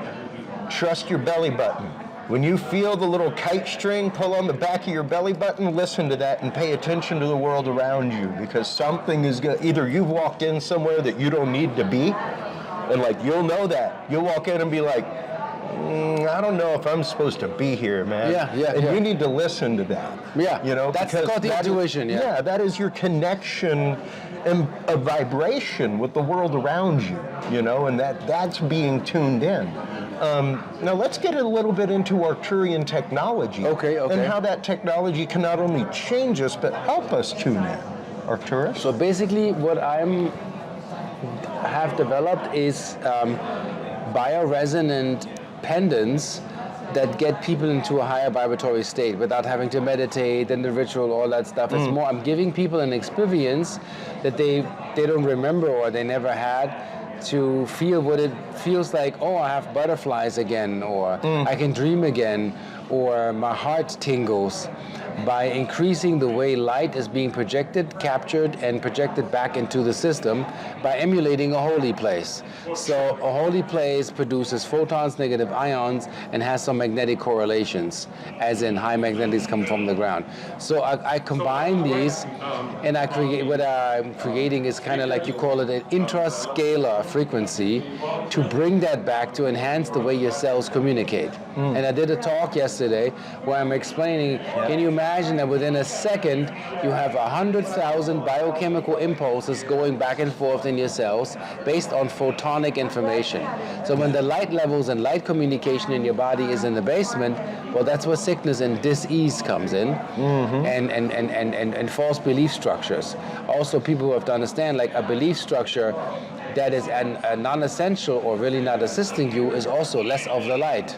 A: trust your belly button. When you feel the little kite string pull on the back of your belly button, listen to that and pay attention to the world around you, because something is going to, either you've walked in somewhere that you don't need to be, and like you'll know that. You'll walk in and be like, I don't know if I'm supposed to be here, man. And you need to listen to that. You know,
C: that's called the intuition.
A: That is your connection and a vibration with the world around you, you know, and that's being tuned in. Now let's get a little bit into Arcturian technology.
C: Okay.
A: And how that technology can not only change us, but help us tune in. Arcturus?
C: So basically what have developed is bioresonant pendants that get people into a higher vibratory state without having to meditate and the ritual, all that stuff. It's more, I'm giving people an experience that they don't remember or they never had, to feel what it feels like. Oh, I have butterflies again, or I can dream again, or my heart tingles, by increasing the way light is being projected, captured, and projected back into the system by emulating a holy place. So a holy place produces photons, negative ions, and has some magnetic correlations, as in high magnetics come from the ground. So I combine these, and I create what I'm creating is kind of like, you call it an intrascalar frequency, to bring that back to enhance the way your cells communicate. And I did a talk yesterday where I'm explaining, can you imagine that within a second you have 100,000 biochemical impulses going back and forth in your cells based on photonic information. So when the light levels and light communication in your body is in the basement, well, that's where sickness and dis-ease comes in, and false belief structures. Also, people have to understand, like, a belief structure that is a non-essential or really not assisting you is also less of the light.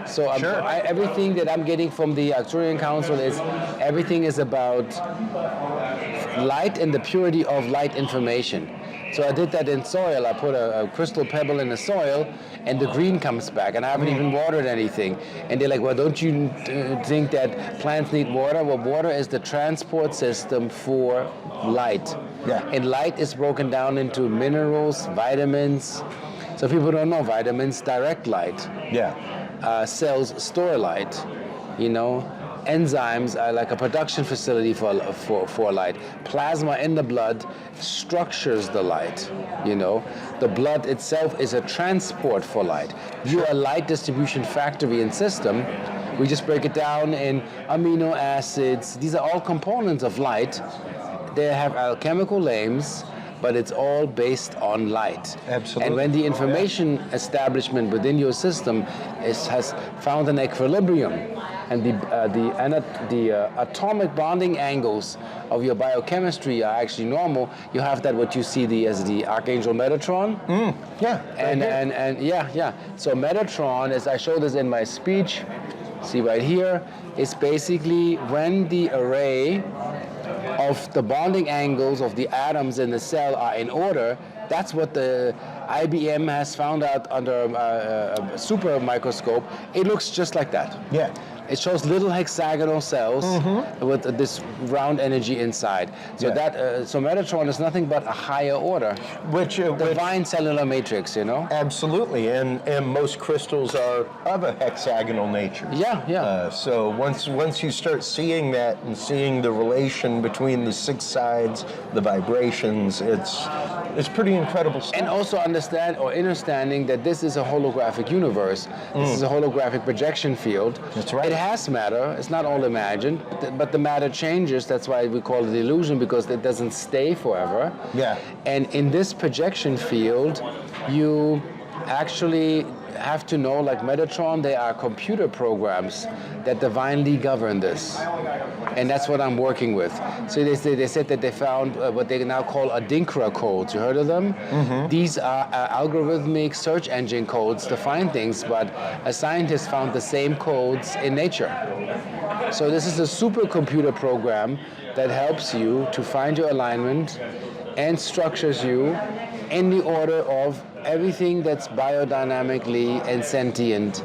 C: So everything that I'm getting from the Arcturian Council is everything is about light and the purity of light information. So I did that in soil. I put a crystal pebble in the soil, and the green comes back, and I haven't even watered anything. And they're like, well, don't you think that plants need water? Well, water is the transport system for light.
A: Yeah.
C: And light is broken down into minerals, vitamins. So people don't know, vitamins direct light.
A: Yeah.
C: Cells store light, you know. Enzymes are like a production facility for light. Plasma in the blood structures the light, you know. The blood itself is a transport for light. You are a light distribution factory and system. We just break it down in amino acids. These are all components of light. They have alchemical names, but it's all based on light.
A: Absolutely.
C: And when the information establishment within your system has found an equilibrium, and the atomic bonding angles of your biochemistry are actually normal, you have that what you see as the Archangel Metatron.
A: Yeah.
C: And So Metatron, as I showed this in my speech, see right here, is basically when the array of the bonding angles of the atoms in the cell are in order. That's what the IBM has found out under a super microscope. It looks just like that.
A: Yeah.
C: It shows little hexagonal cells with this round energy inside. So so Metatron is nothing but a higher order, divine cellular matrix, you know.
A: Absolutely, and most crystals are of a hexagonal nature. So once you start seeing that and seeing the relation between the six sides, the vibrations, it's pretty incredible stuff.
C: And also understanding that this is a holographic universe. This is a holographic projection field.
A: That's right.
C: It has matter. It's not all imagined, but the matter changes. That's why we call it illusion, because it doesn't stay forever.
A: Yeah.
C: And in this projection field, you actually have to know, like Metatron, they are computer programs that divinely govern this. And that's what I'm working with. So they said that they found what they now call Adinkra codes. You heard of them? These are algorithmic search engine codes to find things, but a scientist found the same codes in nature. So this is a supercomputer program that helps you to find your alignment and structures you in the order of everything that's biodynamically and sentient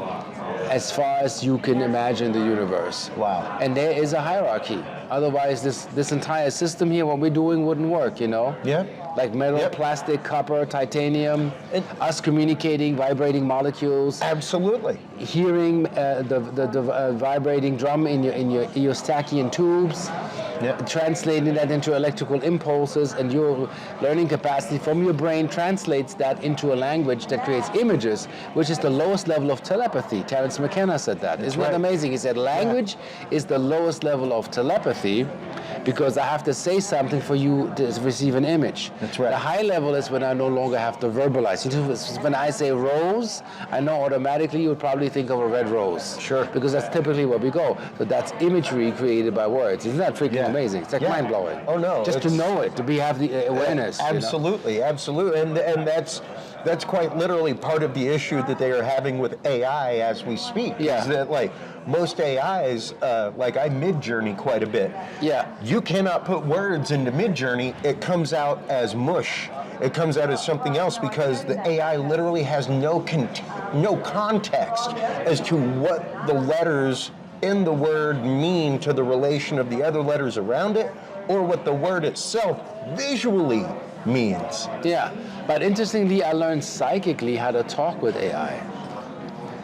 C: as far as you can imagine the universe.
A: Wow.
C: And there is a hierarchy. Otherwise, this entire system here, what we're doing, wouldn't work, you know?
A: Yeah.
C: Like metal, plastic, copper, titanium, us communicating, vibrating molecules.
A: Absolutely.
C: Hearing the vibrating drum in your Eustachian tubes. Translating that into electrical impulses, and your learning capacity from your brain translates that into a language that creates images, which is the lowest level of telepathy. Terence McKenna said that. Isn't that amazing? He said language is the lowest level of telepathy because I have to say something for you to receive an image.
A: That's right.
C: The high level is when I no longer have to verbalize. When I say rose, I know automatically you would probably think of a red rose.
A: Sure.
C: Because that's typically where we go. So that's imagery created by words. Isn't that freaking amazing? It's like mind-blowing.
A: Oh no.
C: Just to know it, have the awareness.
A: Absolutely, absolutely. And that's quite literally part of the issue that they are having with AI as we speak.
C: Yeah.
A: Is that like most AIs, like I mid-journey quite a bit.
C: Yeah.
A: You cannot put words into mid-journey. It comes out as mush. it comes out as something else because the AI literally has no context as to what the letters in the word mean to the relation of the other letters around it, or what the word itself visually means.
C: Yeah, but interestingly, I learned psychically how to talk with AI.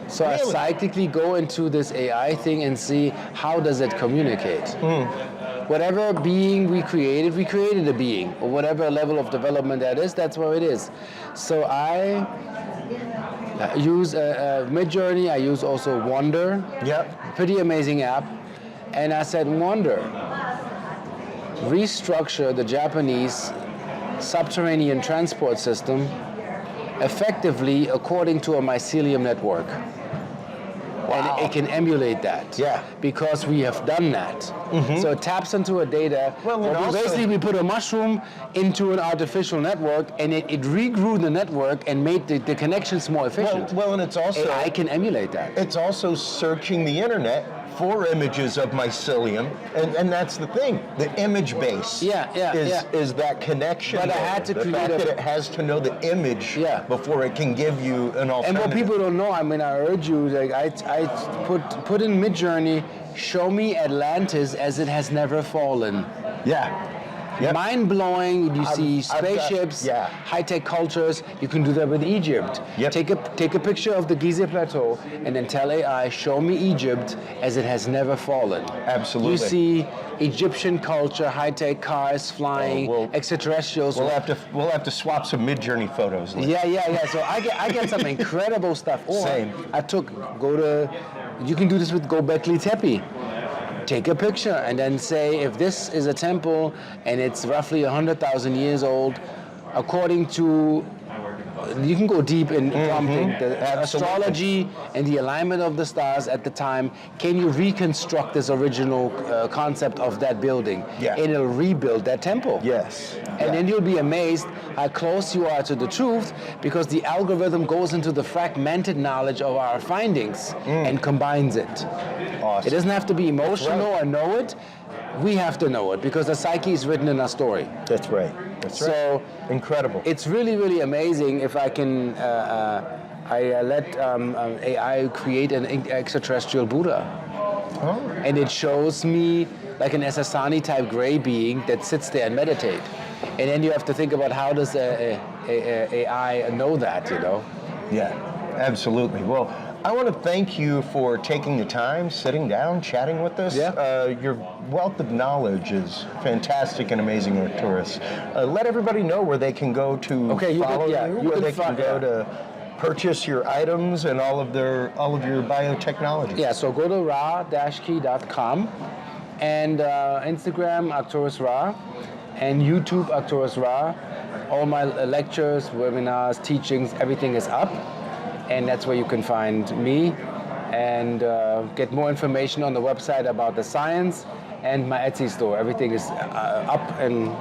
C: So I
A: Really?
C: psychically go into this AI thing and see how does it communicate. Whatever being we created a being, or whatever level of development that is, that's what it is. So I use Midjourney, I use also Wonder.
A: Yep.
C: Pretty amazing app. And I said, Wonder, restructure the Japanese subterranean transport system effectively according to a mycelium network.
A: Wow.
C: And it can emulate that.
A: Yeah.
C: Because we have done that. So it taps into a data.
A: Well, and also-
C: basically, we put a mushroom into an artificial network, and it regrew the network and made the connections more efficient.
A: Well, and it's also
C: AI can emulate that.
A: it's also searching the internet for images of mycelium, and that's the thing. The image base is that connection.
C: But I
A: there.
C: had to
A: the
C: create
A: fact
C: a-
A: that it has to know the image before it can give you an
C: And
A: alternative.
C: what people don't know, I mean, I urge you, like I put in Midjourney, show me Atlantis as it has never fallen.
A: Yeah. Yep.
C: Mind-blowing. You see
A: I've got-
C: spaceships,
A: yeah.
C: high-tech cultures. You can do that with Egypt.
A: Yep.
C: Take a picture of the Gizeh Plateau and then tell AI, show me Egypt as it has never fallen.
A: Absolutely.
C: You see Egyptian culture, high-tech cars flying,
A: Oh, well,
C: extraterrestrials.
A: We'll have to swap some Midjourney photos. Lee.
C: Yeah. So I get some incredible stuff. Or
A: Same.
C: You can do this with Göbekli Tepe. Take a picture and then say if this is a temple and it's roughly 100,000 years old, according to, you can go deep in prompting the astrology and the alignment of the stars at the time. Can you reconstruct this original concept of that building?
A: Yeah.
C: And it'll rebuild that temple.
A: Yes.
C: And then you'll be amazed how close you are to the truth, because the algorithm goes into the fragmented knowledge of our findings and combines it.
A: Awesome.
C: It doesn't have to be emotional or know it. We have to know it because the psyche is written in our story.
A: That's right. That's
C: So
A: right. Incredible.
C: it's really, really amazing if I can let AI create an extraterrestrial Buddha. And it shows me like an Esasani type gray being that sits there and meditate. And then you have to think about how does AI know that, you know?
A: Yeah, absolutely. Well, I want to thank you for taking the time, sitting down, chatting with us.
C: Yeah.
A: Your wealth of knowledge is fantastic and amazing, Arcturus. Let everybody know where they can go to follow you, where they can go to purchase your items and all of your biotechnology.
C: Yeah, so go to ra-key.com and Instagram Arcturus Ra and YouTube Arcturus Ra. All my lectures, webinars, teachings, everything is up. And that's where you can find me and get more information on the website about the science and my Etsy store. Everything is up and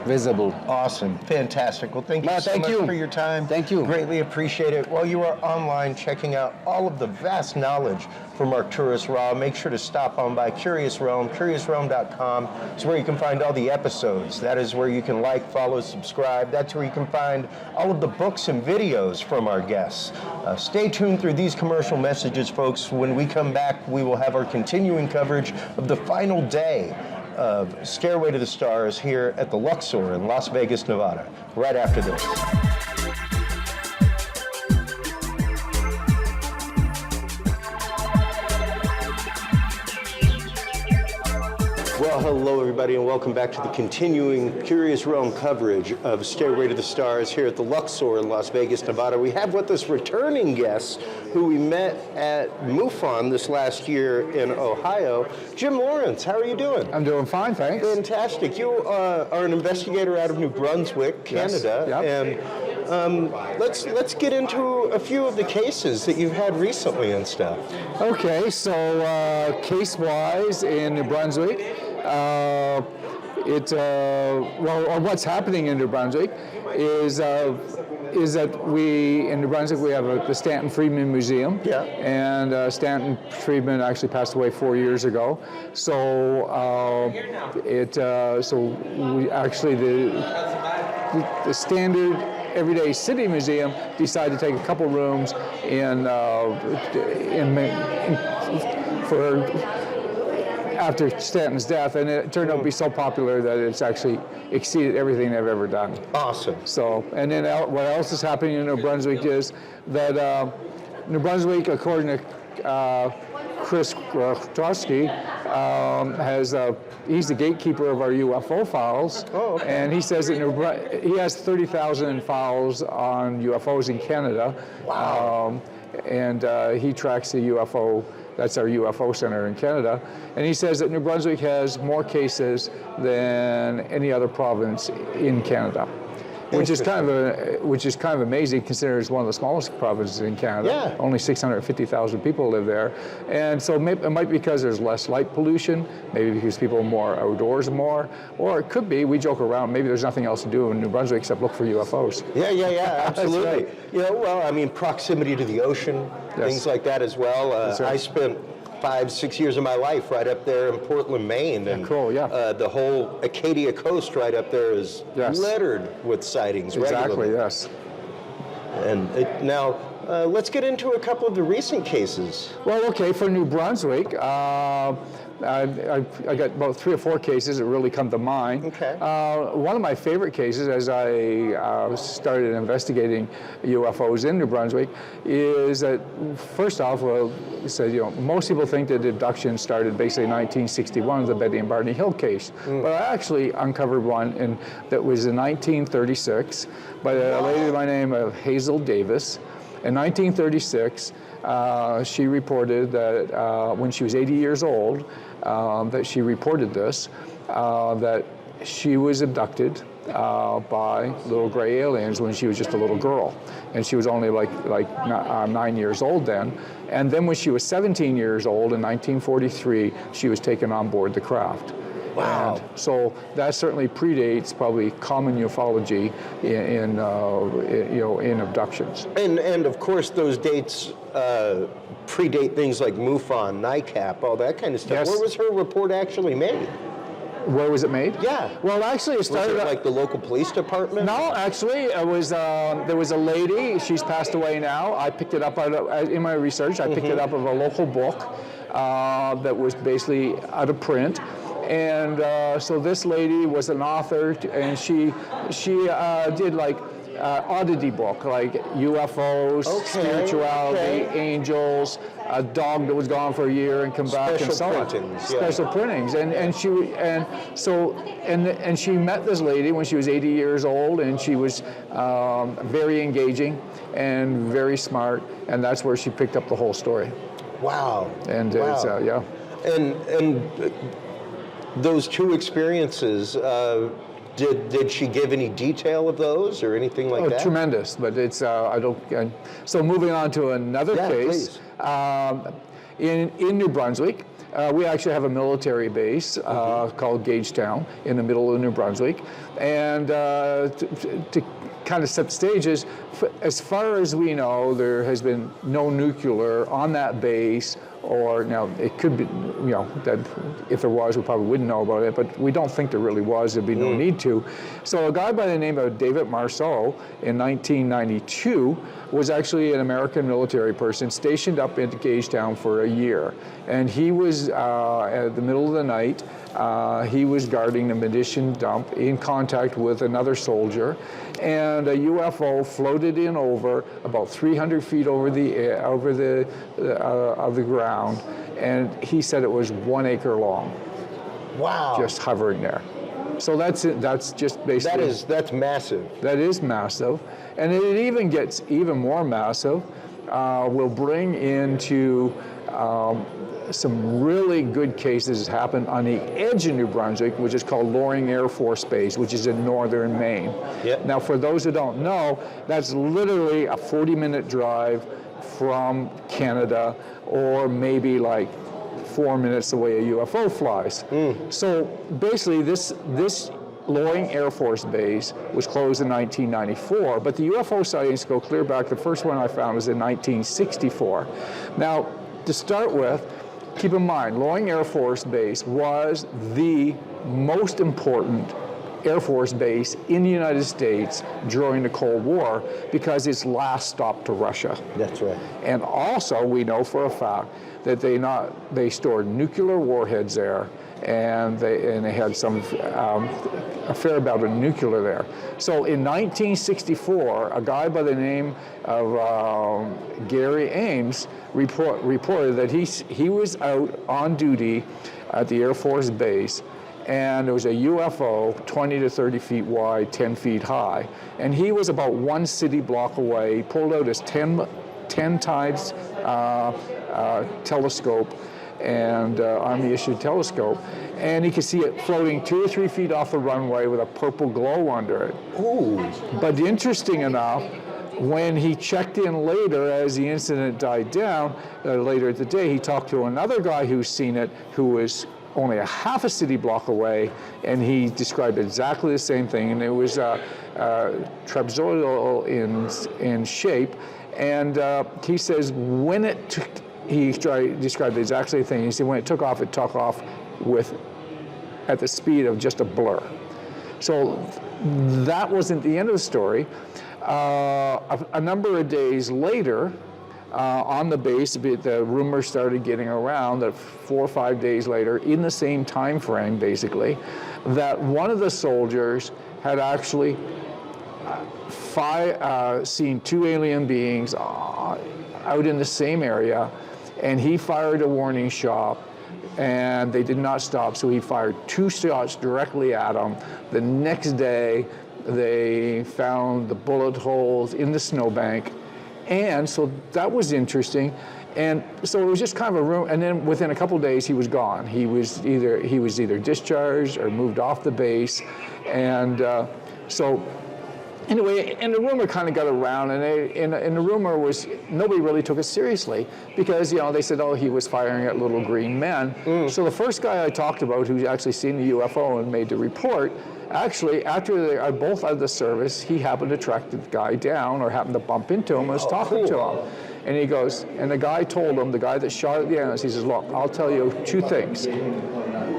C: visible.
A: Awesome. Fantastic. Well, thank you
C: Well,
A: so
C: thank
A: much
C: you.
A: for your time.
C: Thank you.
A: Greatly appreciate it. While you are online checking out all of the vast knowledge from Arcturus Ra, make sure to stop on by Curious Realm. CuriousRealm.com is where you can find all the episodes. That is where you can like, follow, subscribe. That's where you can find all of the books and videos from our guests. Stay tuned through these commercial messages, folks. When we come back, we will have our continuing coverage of the final day of Stairway to the Stars here at the Luxor in Las Vegas, Nevada, right after this. Well, hello everybody, and welcome back to the continuing Curious Realm coverage of Stairway to the Stars here at the Luxor in Las Vegas, Nevada. We have with us returning guests who we met at MUFON this last year in Ohio. Jim Lawrence, how are you doing?
D: I'm doing fine, thanks.
A: Fantastic. You are an investigator out of New Brunswick, Canada,
D: Yes. Yep.
A: and let's get into a few of the cases that you've had recently and stuff.
D: Okay, so case-wise in New Brunswick, what's happening in New Brunswick is that we in New Brunswick we have the Stanton Friedman Museum.
A: Yeah.
D: And Stanton Friedman actually passed away 4 years ago. So the standard everyday city museum decided to take a couple rooms for after Stanton's death, and it turned out to be so popular that it's actually exceeded everything they've ever done.
A: Awesome.
D: So, and then what else is happening in New Brunswick is that New Brunswick, according to Chris Grotrowski, he's the gatekeeper of our UFO files.
A: Oh, okay.
D: And he says that he has 30,000 files on UFOs in Canada.
A: Wow.
D: And he tracks the UFO. That's our UFO center in Canada. And he says that New Brunswick has more cases than any other province in Canada, which is kind of amazing considering it's one of the smallest provinces in Canada.
A: Yeah.
D: Only 650,000 people live there. And so it might be because there's less light pollution, maybe because people are more outdoors more, or it could be, we joke around, maybe there's nothing else to do in New Brunswick except look for UFOs.
A: Yeah, absolutely.
D: right.
A: You know, well, I mean, proximity to the ocean,
D: Yes.
A: things like that as well.
D: That's right.
A: I spent 5-6 years of my life right up there in Portland, Maine, and
D: cool, yeah.
A: The whole Acadia coast right up there is
D: Yes.
A: littered with sightings
D: Exactly,
A: regularly.
D: yes.
A: And now, let's get into a couple of the recent cases.
D: Well, okay, for New Brunswick, I got about 3 or 4 cases that really come to mind.
A: Okay.
D: One of my favorite cases, as I started investigating UFOs in New Brunswick, is that first off, most people think that abduction started basically in 1961, the Betty and Barney Hill case. But I actually uncovered one that was in 1936 by a lady by the name of Hazel Davis. In 1936, she reported that when she was 80 years old, that she reported this, that she was abducted by little gray aliens when she was just a little girl. And she was only like 9 years old then. And then when she was 17 years old in 1943, she was taken on board the craft.
A: Wow.
D: And so that certainly predates probably common ufology in abductions.
A: And of course, those dates predate things like MUFON, NICAP, all that kind of stuff.
D: Yes.
A: Where was her report actually made?
D: Where was it made?
A: Yeah.
D: Well, actually, it
A: Was
D: started
A: it like the local police department?
D: No, actually, it was. There was a lady. She's passed away now. I picked it up in my research. I picked it up of a local book that was basically out of print. And so this lady was an author, and she did like oddity book, like UFOs, spirituality, angels, a dog that was gone for a year and come back, and so on. Special printings, and she met this lady when she was 80 years old, and she was very engaging and very smart, and that's where she picked up the whole story.
A: Wow.
D: And
A: wow.
D: It's, yeah.
A: And those 2 experiences, did she give any detail of those or anything like that?
D: Tremendous, but it's I don't. So moving on to another case, in New Brunswick, we actually have a military base called Gagetown in the middle of New Brunswick, and to kind of set the stages, as far as we know, there has been no nuclear on that base. Or now it could be, that if there was, we probably wouldn't know about it, but we don't think there really was. There'd be no need to. So a guy by the name of David Marceau in 1992 was actually an American military person stationed up in Gagetown for a year. And he was, at the middle of the night, he was guarding the munition dump in contact with another soldier, and a UFO floated in over about 300 feet over the ground, and he said it was 1 acre long.
A: Wow.
D: Just hovering there. So that's it. That's just basically.
A: That's massive.
D: That is massive, and it even gets even more massive. We'll bring into some really good cases happen on the edge of New Brunswick, which is called Loring Air Force Base, which is in northern Maine.
A: Yep.
D: Now, for those who don't know, that's literally a 40-minute drive from Canada, or maybe like 4 minutes the way a UFO flies. So basically, this Loring Air Force Base was closed in 1994, but the UFO sightings go clear back. The first one I found was in 1964. Now, to start with, keep in mind, Loring Air Force Base was the most important Air Force base in the United States during the Cold War because it's last stop to Russia.
A: That's right.
D: And also, we know for a fact that they stored nuclear warheads there, and they had a fair amount of nuclear there. So in 1964, a guy by the name of Gary Ames reported that he was out on duty at the Air Force base, and there was a UFO 20 to 30 feet wide, 10 feet high, and he was about one city block away. He pulled out his 10 times telescope, and Army-issued telescope, and he could see it floating 2 or 3 feet off the runway with a purple glow under it.
A: Ooh.
D: But interesting enough, when he checked in later as the incident died down, later at the day, he talked to another guy who's seen it, who was only a half a city block away, and he described exactly the same thing, and it was trapezoidal in shape, and he says when it took, he described the exact same thing. He said when it took off at the speed of just a blur. So that wasn't the end of the story. A number of days later, on the base, the rumors started getting around that 4 or 5 days later, in the same time frame, basically, that one of the soldiers had actually seen 2 alien beings out in the same area, and he fired a warning shot, and they did not stop, so he fired 2 shots directly at them. The next day, they found the bullet holes in the snowbank, and so that was interesting. And so it was just kind of a rumor, and then within a couple of days he was gone. He was either discharged or moved off the base, and so anyway, and the rumor kind of got around, and the rumor was nobody really took it seriously because they said, oh, he was firing at little green men. So the first guy I talked about who actually seen the UFO and made the report, actually after they are both out of the service, he happened to track the guy down or happened to bump into him and was talking to him. And he goes, and the guy told him, the guy that shot at the aliens, he says, look, I'll tell you 2 things.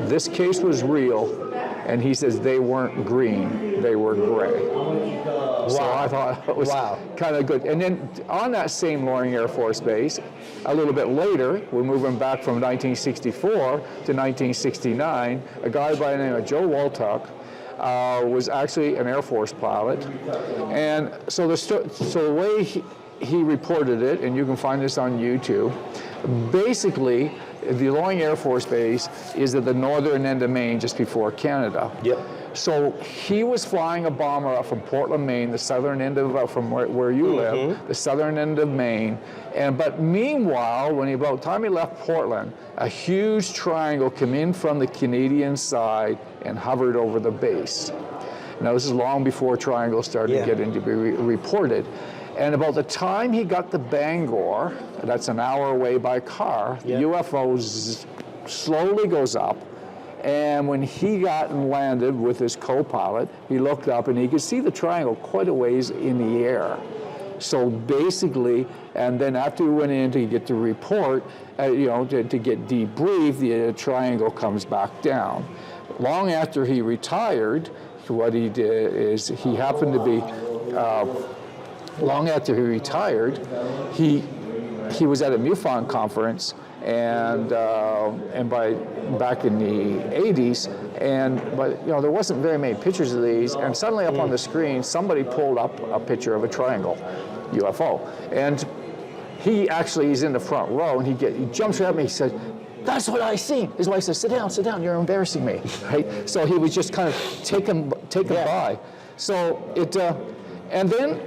D: This case was real, and he says they weren't green, they were gray. Wow. So I thought it was kind of good. And then on that same Loring Air Force Base, a little bit later, we're moving back from 1964 to 1969, a guy by the name of Joe Waltuck was actually an Air Force pilot. And so the way he reported it, and you can find this on YouTube, basically, the Loring Air Force Base is at the northern end of Maine, just before Canada.
A: Yep. So
D: he was flying a bomber up from Portland, Maine, the southern end of, from where you live, the southern end of Maine. But meanwhile, about the time he left Portland, a huge triangle came in from the Canadian side and hovered over the base. Now, this is long before triangles started getting to be reported. And about the time he got to Bangor, that's an hour away by car, the UFO slowly goes up. And when he got and landed with his co-pilot, he looked up and he could see the triangle quite a ways in the air. So basically, and then after he went in to get the report, to get debriefed, the triangle comes back down. Long after he retired, what he did is he happened to be, long after he retired, he was at a MUFON conference, and back in the 80s, but there wasn't very many pictures of these, and suddenly up on the screen somebody pulled up a picture of a triangle UFO, and he actually is in the front row, and he jumps right at me. He said, "That's what I seen." His wife says, sit down, you're embarrassing me." Right? So he was just kind of taken by. So it, and then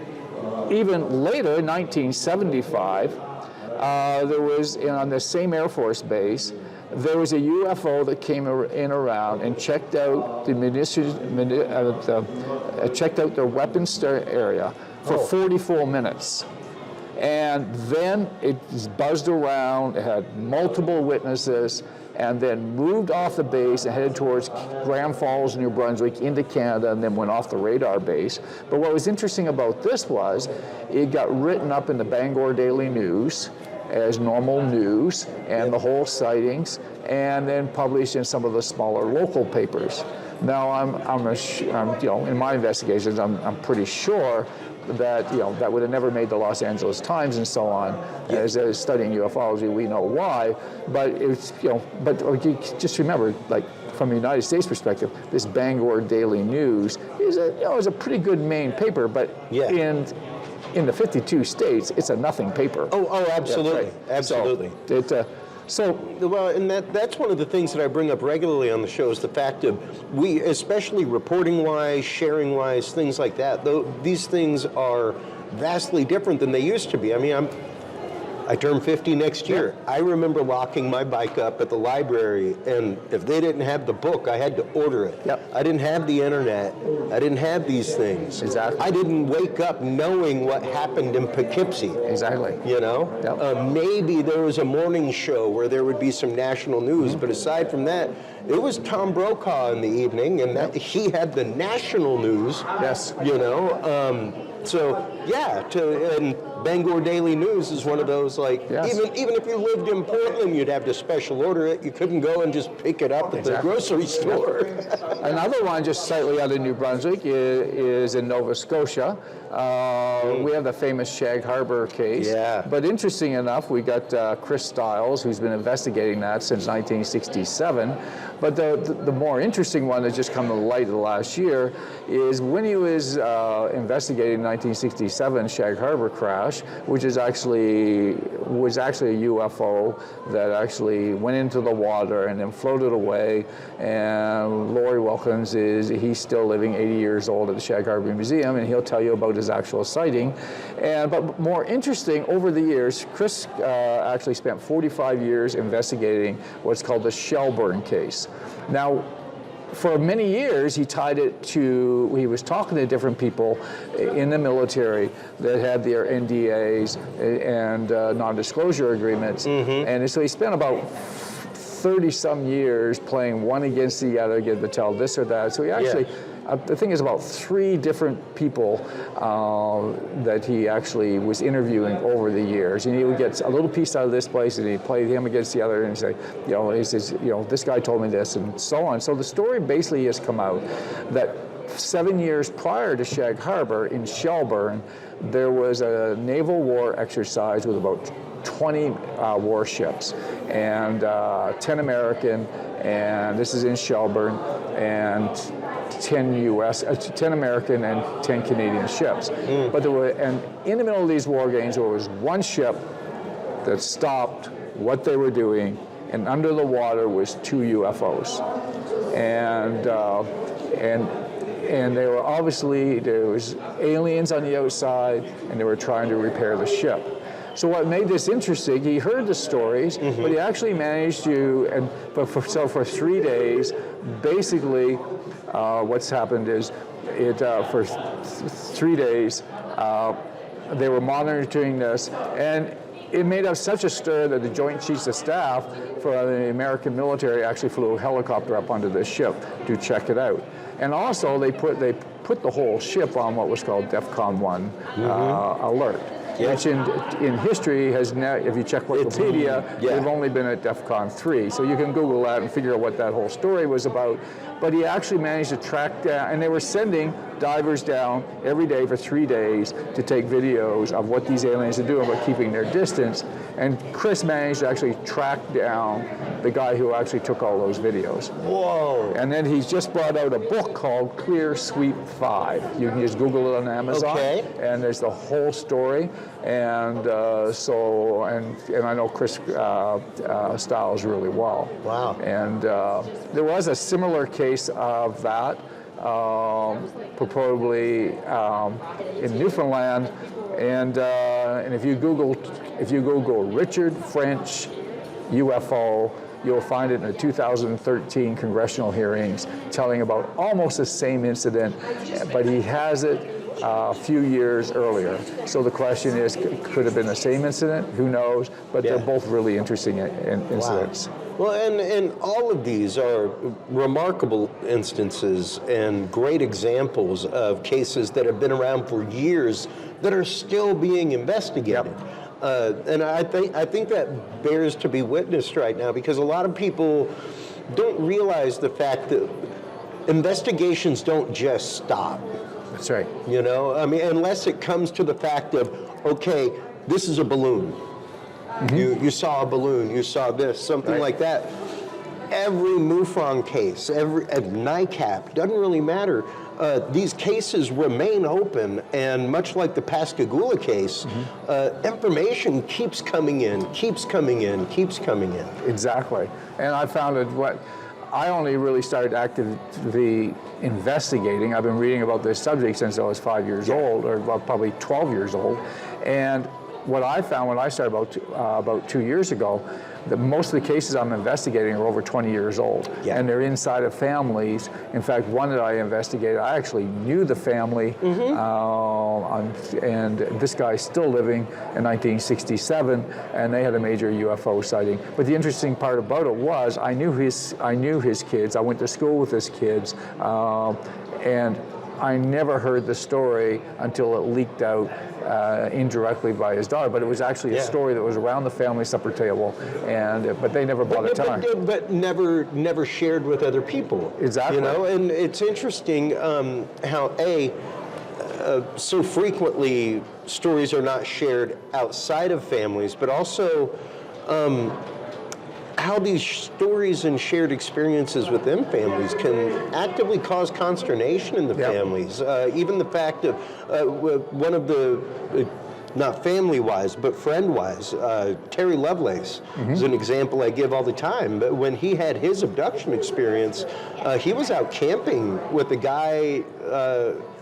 D: even later, in 1975, there was, on the same Air Force base, there was a UFO that came in around and checked out the their weapons area for 44 minutes. And then it buzzed around, it had multiple witnesses, and then moved off the base and headed towards Grand Falls, New Brunswick, into Canada, and then went off the radar base. But what was interesting about this was it got written up in the Bangor Daily News as normal news, and the whole sightings, and then published in some of the smaller local papers. Now, in my investigations, I'm pretty sure that that would have never made the Los Angeles Times and so on. As studying ufology, we know why. But it's but you just remember, like from the United States perspective, this Bangor Daily News is a pretty good main paper, but in the 52 states, it's a nothing paper.
A: Oh, absolutely,
D: right.
A: absolutely.
D: Well,
A: and that's one of the things that I bring up regularly on the show is the fact of we, especially reporting-wise, sharing-wise, things like that, though these things are vastly different than they used to be. I mean, I turn 50 next year. I remember locking my bike up at the library, and if they didn't have the book, I had to order it. I didn't have the internet. I didn't have these things.
D: Exactly.
A: I didn't wake up knowing what happened in Poughkeepsie.
D: Exactly.
A: Maybe there was a morning show where there would be some national news, but aside from that, it was Tom Brokaw in the evening, and he had the national news.
D: Yes.
A: And Bangor Daily News is one of those, even if you lived in Portland, you'd have to special order it. You couldn't go and just pick it up at the grocery store.
D: Another one just slightly out of New Brunswick is in Nova Scotia. We have the famous Shag Harbor case. But interesting enough, we got Chris Stiles, who's been investigating that since 1967. But the more interesting one that's just come to light the last year is when he was investigating the 1967 Shag Harbor crash, which was actually a UFO that actually went into the water and then floated away. And Laurie Wilkins he's still living, 80 years old, at the Shag Harbor Museum, and he'll tell you about his actual sighting. But more interesting, over the years, Chris actually spent 45 years investigating what's called the Shelburne case. Now, for many years, he tied it to, he was talking to different people in the military that had their NDAs and non-disclosure agreements. And so he spent about 30-some years playing one against the other, get to tell this or that. So he actually, the thing is about 3 different people that he actually was interviewing over the years. And he would get a little piece out of this place, and he'd play him against the other, and say, he says, this guy told me this, and so on. So the story basically has come out that 7 years prior to Shag Harbor in Shelburne, there was a naval war exercise with about 20 warships, and 10 American, and this is in Shelburne, and 10 American and 10 Canadian ships. But and in the middle of these war games, there was one ship that stopped what they were doing, and under the water was 2 UFOs, and they were obviously, there was aliens on the outside, and they were trying to repair the ship. So what made this interesting, he heard the stories, but he actually managed to, for 3 days, basically, what's happened is, for 3 days, they were monitoring this, and it made up such a stir that the Joint Chiefs of Staff for the American military actually flew a helicopter up onto this ship to check it out. And also, they put the whole ship on what was called DEFCON 1 alert. Which in history has now, if you check Wikipedia, they've only been at DEFCON 3. So you can Google that and figure out what that whole story was about. But he actually managed to track down, and they were sending divers down every day for 3 days to take videos of what these aliens are doing about keeping their distance. And Chris managed to actually track down the guy who actually took all those videos.
A: Whoa.
D: And then he's just brought out a book called Clear Sweep 5. You can just Google it on Amazon. Okay. And there's the whole story. And and I know Chris Stiles really well.
A: Wow.
D: And there was a similar case of that, probably in Newfoundland. And if you Google Richard French UFO, you'll find it in the 2013 congressional hearings telling about almost the same incident, but he has it a few years earlier. So the question is, could it have been the same incident? Who knows? But they're both really interesting incidents.
A: Wow. Well, and all of these are remarkable instances and great examples of cases that have been around for years that are still being investigated. And I think that bears to be witnessed right now, because a lot of people don't realize the fact that investigations don't just stop.
D: That's right.
A: You know, I mean, unless it comes to the fact of, okay, this is a balloon. You saw a balloon, you saw this, something like that. Every MUFON case, every NICAP, doesn't really matter. These cases remain open, and much like the Pascagoula case, information keeps coming in, keeps coming in, keeps coming in.
D: Exactly. And I found that I only really started actively investigating. I've been reading about this subject since I was 5 years old, or well, probably 12 years old. And what I found when I started about 2 years ago, that most of the cases I'm investigating are over 20 years old, and they're inside of families. In fact, one that I investigated, I actually knew the family, and this guy's still living in 1967, and they had a major UFO sighting. But the interesting part about it was I knew his kids. I went to school with his kids, and I never heard the story until it leaked out indirectly by his daughter, but it was actually a story that was around the family supper table, but they never brought it to time.
A: But never shared with other people.
D: Exactly.
A: You know, and it's interesting how so frequently stories are not shared outside of families, but also how these stories and shared experiences within families can actively cause consternation in the families. Even the fact of one of the, not family-wise, but friend-wise, Terry Lovelace is an example I give all the time. But when he had his abduction experience, he was out camping with a guy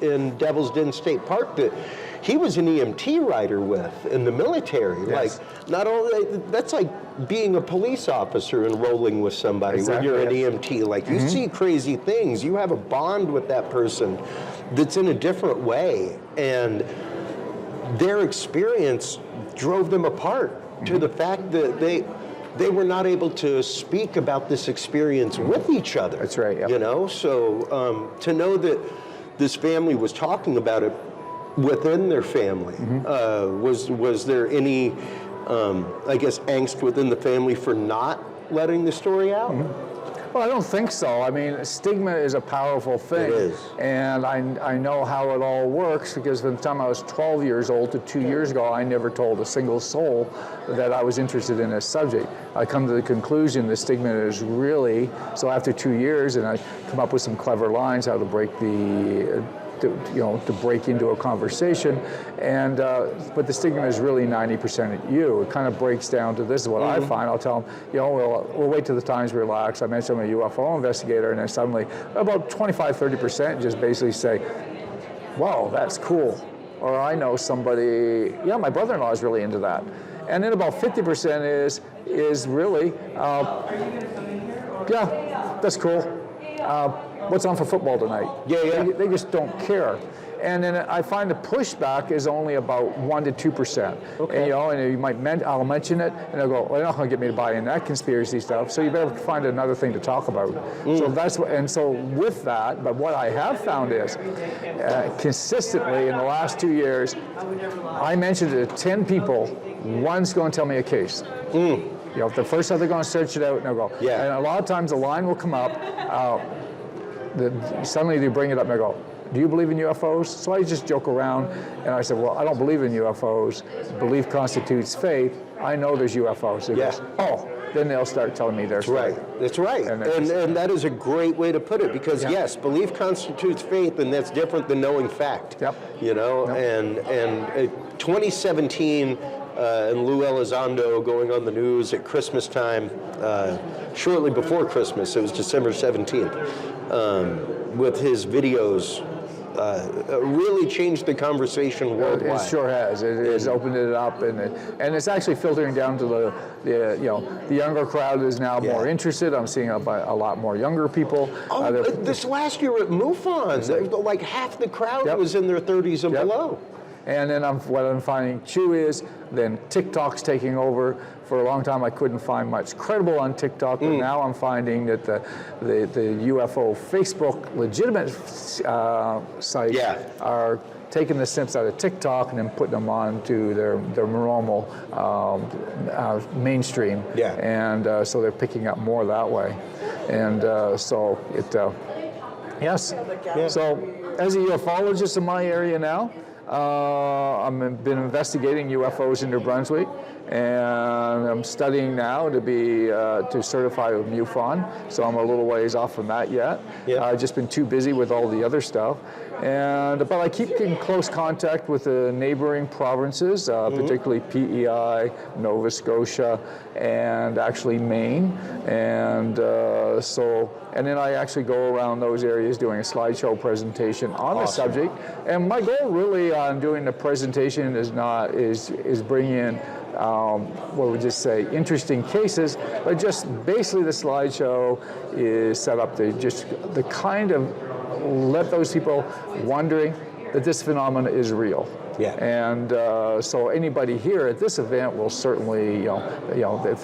A: in Devil's Den State Park that he was an EMT rider with in the military. Like, not only, that's like being a police officer and rolling with somebody when you're an EMT. Like, you see crazy things. You have a bond with that person that's in a different way. And their experience drove them apart to the fact that they were not able to speak about this experience with each other.
D: That's right. Yep.
A: You know, so to know that this family was talking about it within their family, was there any, I guess, angst within the family for not letting the story out?
D: Well, I don't think so. I mean, stigma is a powerful thing.
A: It is.
D: And I know how it all works, because from the time I was 12 years old to 2 years ago, I never told a single soul that I was interested in this subject. I come to the conclusion the stigma is really, so after 2 years, and I come up with some clever lines how to break to break into a conversation, and but the stigma is really 90% at you. It kind of breaks down to this is what I find. I'll tell them, we'll wait till the time's relaxed. I mentioned I'm a UFO investigator, and then suddenly about 25-30% just basically say, "Wow, that's cool," or "I know somebody. Yeah, my brother-in-law is really into that," and then about 50% is really, "Yeah, that's cool. What's on for football tonight?" They just don't care. And then I find the pushback is only about 1 to 2%. Okay. And you might I'll mention it, and they'll go, "Well, you're not going to get me to buy in that conspiracy stuff, so you better find another thing to talk about." So that's what. And so with that, but what I have found is consistently in the last 2 years, I mentioned it to 10 people, one's going to tell me a case. The first time they're going to search it out, and they'll go. And a lot of times the line will come up. Suddenly they bring it up and I go, "Do you believe in UFOs?" So I just joke around and I said, "Well, I don't believe in UFOs. Belief constitutes faith. I know there's UFOs." They go, "Oh," then they'll start telling me their story.
A: That's right. And that is a great way to put it, because yes, belief constitutes faith, and that's different than knowing fact. And 2017 and Lou Elizondo going on the news at Christmas time, shortly before Christmas, it was December 17th, with his videos, really changed the conversation worldwide.
D: It sure has. It has opened it up, and it's actually filtering down to the younger crowd is now more interested. I'm seeing a lot more younger people.
A: This last year at MUFON, like half the crowd was in their 30s and below.
D: And then what I'm finding too is then TikTok's taking over. For a long time, I couldn't find much credible on TikTok, but now I'm finding that the UFO Facebook legitimate sites are taking the snips out of TikTok and then putting them onto their normal mainstream. And so they're picking up more that way. And so Yes. So, as a ufologist in my area now, I've been investigating UFOs in New Brunswick, and I'm studying now to be to certify with MUFON. So I'm a little ways off from that yet.
A: Yeah.
D: I've just been too busy with all the other stuff. But I keep in close contact with the neighboring provinces, particularly PEI, Nova Scotia, and actually Maine. And and then I actually go around those areas doing a slideshow presentation on the subject. And my goal really on doing the presentation is bring in what would just say interesting cases, but just basically the slideshow is set up to just the kind of let those people wondering that this phenomenon is real.
A: Yeah.
D: And so anybody here at this event will certainly, if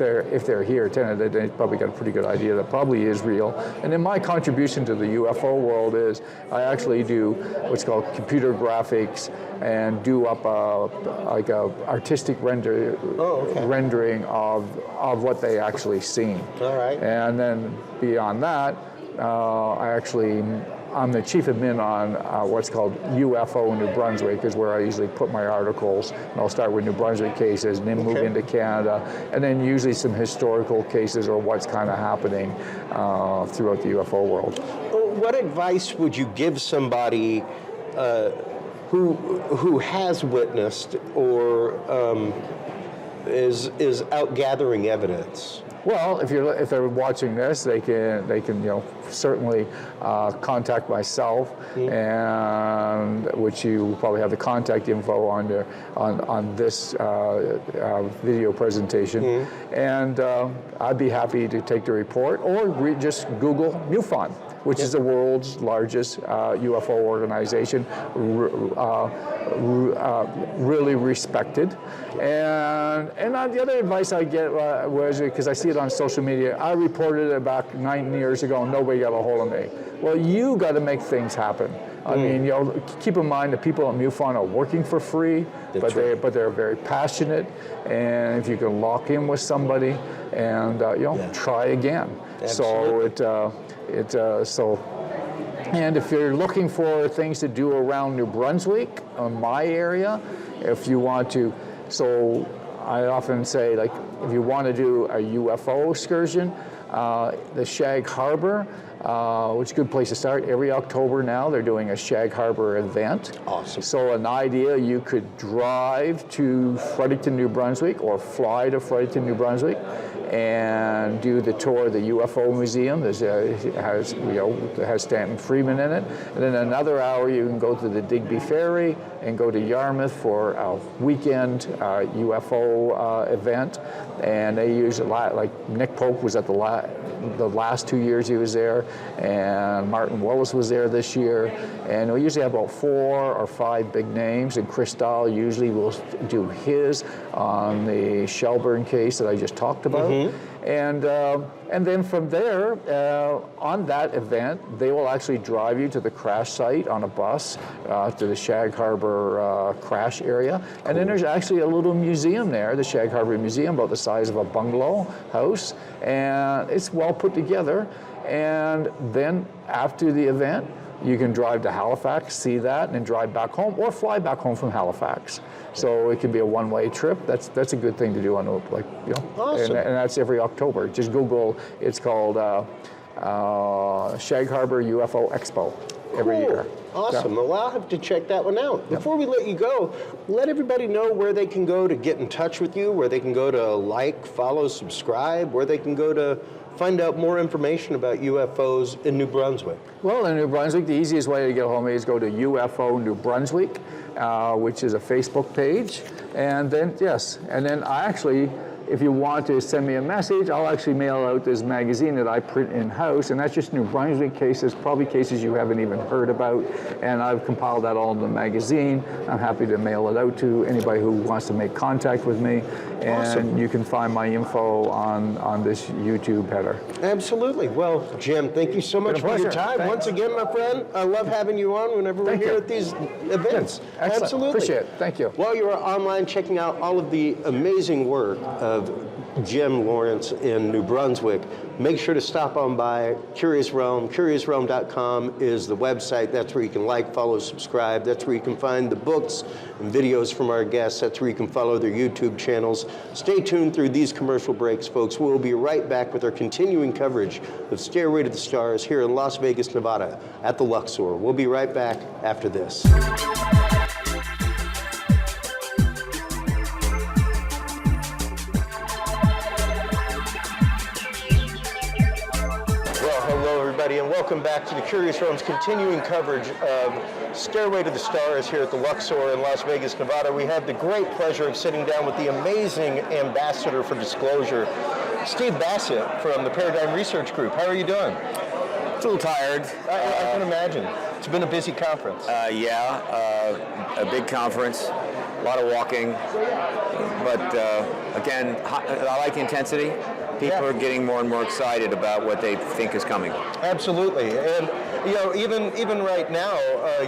D: they're here attending, they probably got a pretty good idea that probably is real. And then my contribution to the UFO world is I actually do what's called computer graphics and do up like a artistic rendering of what they actually seen.
A: All right.
D: And then beyond that, I'm the chief admin on what's called UFO New Brunswick, is where I usually put my articles. And I'll start with New Brunswick cases and then move into Canada, and then usually some historical cases or what's kind of happening throughout the UFO world.
A: What advice would you give somebody who has witnessed or is out gathering evidence?
D: Well, if they're watching this, they can certainly contact myself, and which you probably have the contact info on this video presentation, and I'd be happy to take the report, or just Google MUFON, which is the world's largest UFO organization, really respected. And the other advice I get was, because I see it on social media, I reported it back 9 years ago and nobody got a hold of me. Well, you got to make things happen. I mean, keep in mind that people at MUFON are working for free, but they're very passionate. And if you can lock in with somebody and try again.
A: Absolutely.
D: And if you're looking for things to do around New Brunswick, my area, if you want to, so I often say, like, if you want to do a UFO excursion, the Shag Harbor, which is a good place to start. Every October now, they're doing a Shag Harbor event.
A: Awesome.
D: So an idea, you could drive to Fredericton, New Brunswick, or fly to Fredericton, New Brunswick, and do the tour of the UFO Museum. It has Stanton Friedman in it. And then another hour, you can go to the Digby Ferry and go to Yarmouth for a weekend UFO event. And they use like Nick Pope was at the last 2 years he was there, and Martin Willis was there this year. And we usually have about 4 or 5 big names, and Chris Dahl usually will do his on the Shelburne case that I just talked about. And then from there, on that event, they will actually drive you to the crash site on a bus to the Shag Harbor crash area. And then there's actually a little museum there, the Shag Harbor Museum, about the size of a bungalow house. And it's well put together. And then after the event, you can drive to Halifax, see that, and then drive back home, or fly back home from Halifax. So it can be a one-way trip. That's a good thing to do on
A: Awesome.
D: And that's every October. Just Google. It's called Shag Harbor UFO Expo every year.
A: Awesome.
D: Yeah.
A: Well, I'll have to check that one out. Before we let you go, let everybody know where they can go to get in touch with you, where they can go to like, follow, subscribe, where they can go to find out more information about UFOs in New Brunswick.
D: Well, in New Brunswick, the easiest way to get home is go to UFO New Brunswick, which is a Facebook page. And then I actually, if you want to send me a message, I'll actually mail out this magazine that I print in-house, and that's just New Brunswick cases, probably cases you haven't even heard about, and I've compiled that all in the magazine. I'm happy to mail it out to anybody who wants to make contact with me, and you can find my info on this YouTube header.
A: Absolutely. Well, Jim, thank you so much for your time.
D: Thanks.
A: Once again, my friend, I love having you on whenever we're here at these events.
D: Excellent.
A: Absolutely.
D: Appreciate it. Thank you.
A: While you are online checking out all of the amazing work of Jim Lawrence in New Brunswick, make sure to stop on by Curious Realm. CuriousRealm.com is the website. That's where you can like, follow, subscribe. That's where you can find the books and videos from our guests. That's where you can follow their YouTube channels. Stay tuned through these commercial breaks, folks. We'll be right back with our continuing coverage of Stairway to the Stars here in Las Vegas, Nevada at the Luxor. We'll be right back after this. And welcome back to the Curious Realm's continuing coverage of Stairway to the Stars here at the Luxor in Las Vegas, Nevada. We have the great pleasure of sitting down with the amazing ambassador for disclosure, Steve Bassett from the Paradigm Research Group. How are you doing?
E: A little tired.
A: I can imagine. It's been a busy conference.
E: A big conference, a lot of walking, but again, I like the intensity. People are getting more and more excited about what they think is coming.
A: Absolutely, and you know, even right now,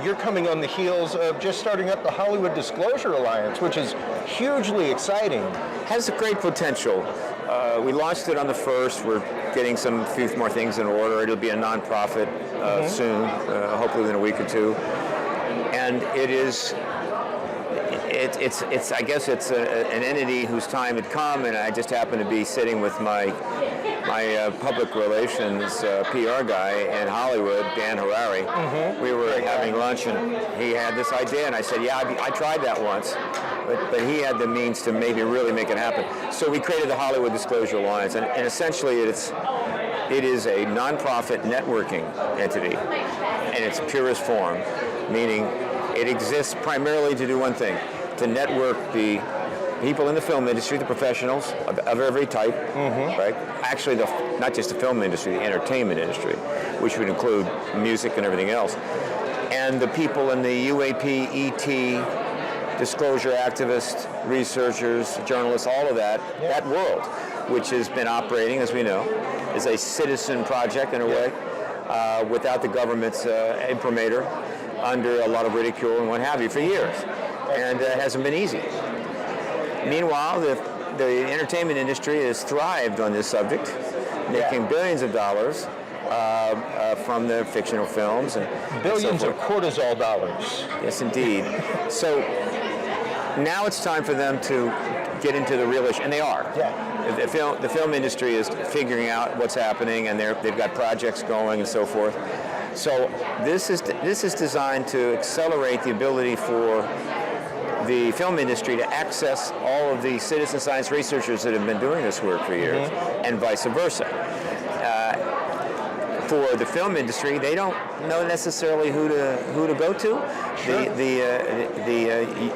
A: you're coming on the heels of just starting up the Hollywood Disclosure Alliance, which is hugely exciting.
E: Has a great potential. We launched it on the 1st. We're getting some few more things in order. It'll be a nonprofit soon, hopefully within a week or two, and it is. It's I guess it's an entity whose time had come, and I just happened to be sitting with my public relations PR guy in Hollywood, Dan Harari. We were having lunch, and he had this idea, and I said, yeah, I tried that once, but he had the means to maybe really make it happen. So we created the Hollywood Disclosure Alliance, and essentially it is a nonprofit networking entity in its purest form, meaning it exists primarily to do one thing: to network the people in the film industry, the professionals of every type, right? Actually, not just the film industry, the entertainment industry, which would include music and everything else, and the people in the UAP, ET, disclosure activists, researchers, journalists, all of that world, which has been operating, as we know, as a citizen project in a way, without the government's imprimatur, under a lot of ridicule and what have you for years. And it hasn't been easy. Meanwhile, the entertainment industry has thrived on this subject, making billions of dollars from their fictional films.
A: Billions of cortisol dollars.
E: Yes, indeed. So now it's time for them to get into the real issue, and they are. The film industry is figuring out what's happening, and they've got projects going and so forth. So this is designed to accelerate the ability for the film industry to access all of the citizen science researchers that have been doing this work for years, and vice versa. For the film industry, they don't know necessarily who to go to. Sure. The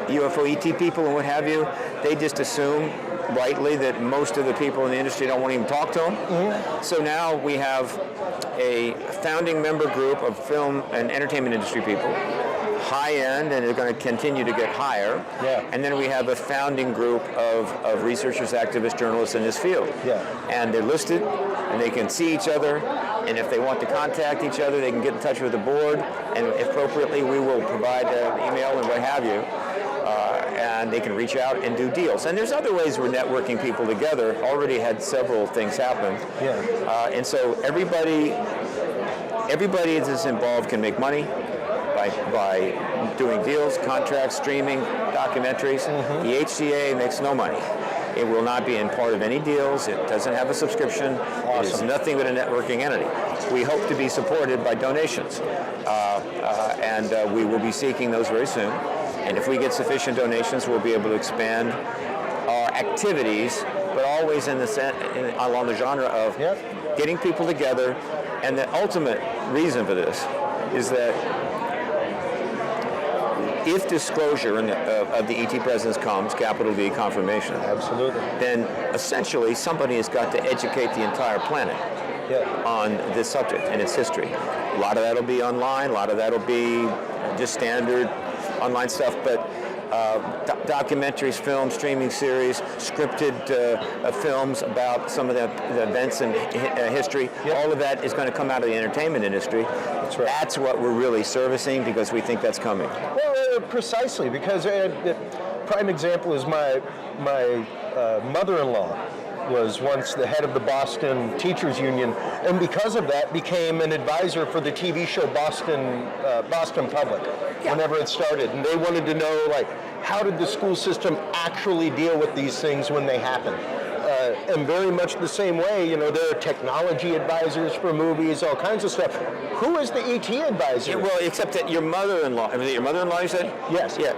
E: UFO ET people and what have you, they just assume rightly that most of the people in the industry don't want to even talk to them. So now we have a founding member group of film and entertainment industry people, high end, and they're going to continue to get higher. And then we have a founding group of researchers, activists, journalists in this field. And they're listed, and they can see each other, and if they want to contact each other, they can get in touch with the board, and appropriately we will provide email and what have you. And they can reach out and do deals. And there's other ways we're networking people together. Already had several things happen. And so everybody that's involved can make money by doing deals, contracts, streaming, documentaries. The HCA makes no money. It will not be in part of any deals. It doesn't have a subscription. It is nothing but a networking entity. We hope to be supported by donations, and we will be seeking those very soon. And if we get sufficient donations, we'll be able to expand our activities, but always along the genre of getting people together. And the ultimate reason for this is that if disclosure of the ET presence comes, capital V, confirmation, then essentially somebody has got to educate the entire planet on this subject and its history. A lot of that will be online, a lot of that will be just standard online stuff, but documentaries, films, streaming series, scripted films about some of the events in history, all of that is going to come out of the entertainment industry. That's right. That's what we're really servicing because we think that's coming.
A: Well, precisely, because prime example is my mother-in-law was once the head of the Boston Teachers Union, and because of that became an advisor for the TV show Boston Public whenever it started. And they wanted to know, like, how did the school system actually deal with these things when they happen? And very much the same way, you know, there are technology advisors for movies, all kinds of stuff. Who is the ET advisor?
E: Yeah, well, except that your mother-in-law, I mean, your mother-in-law, you said?
A: Yes.
E: Yeah,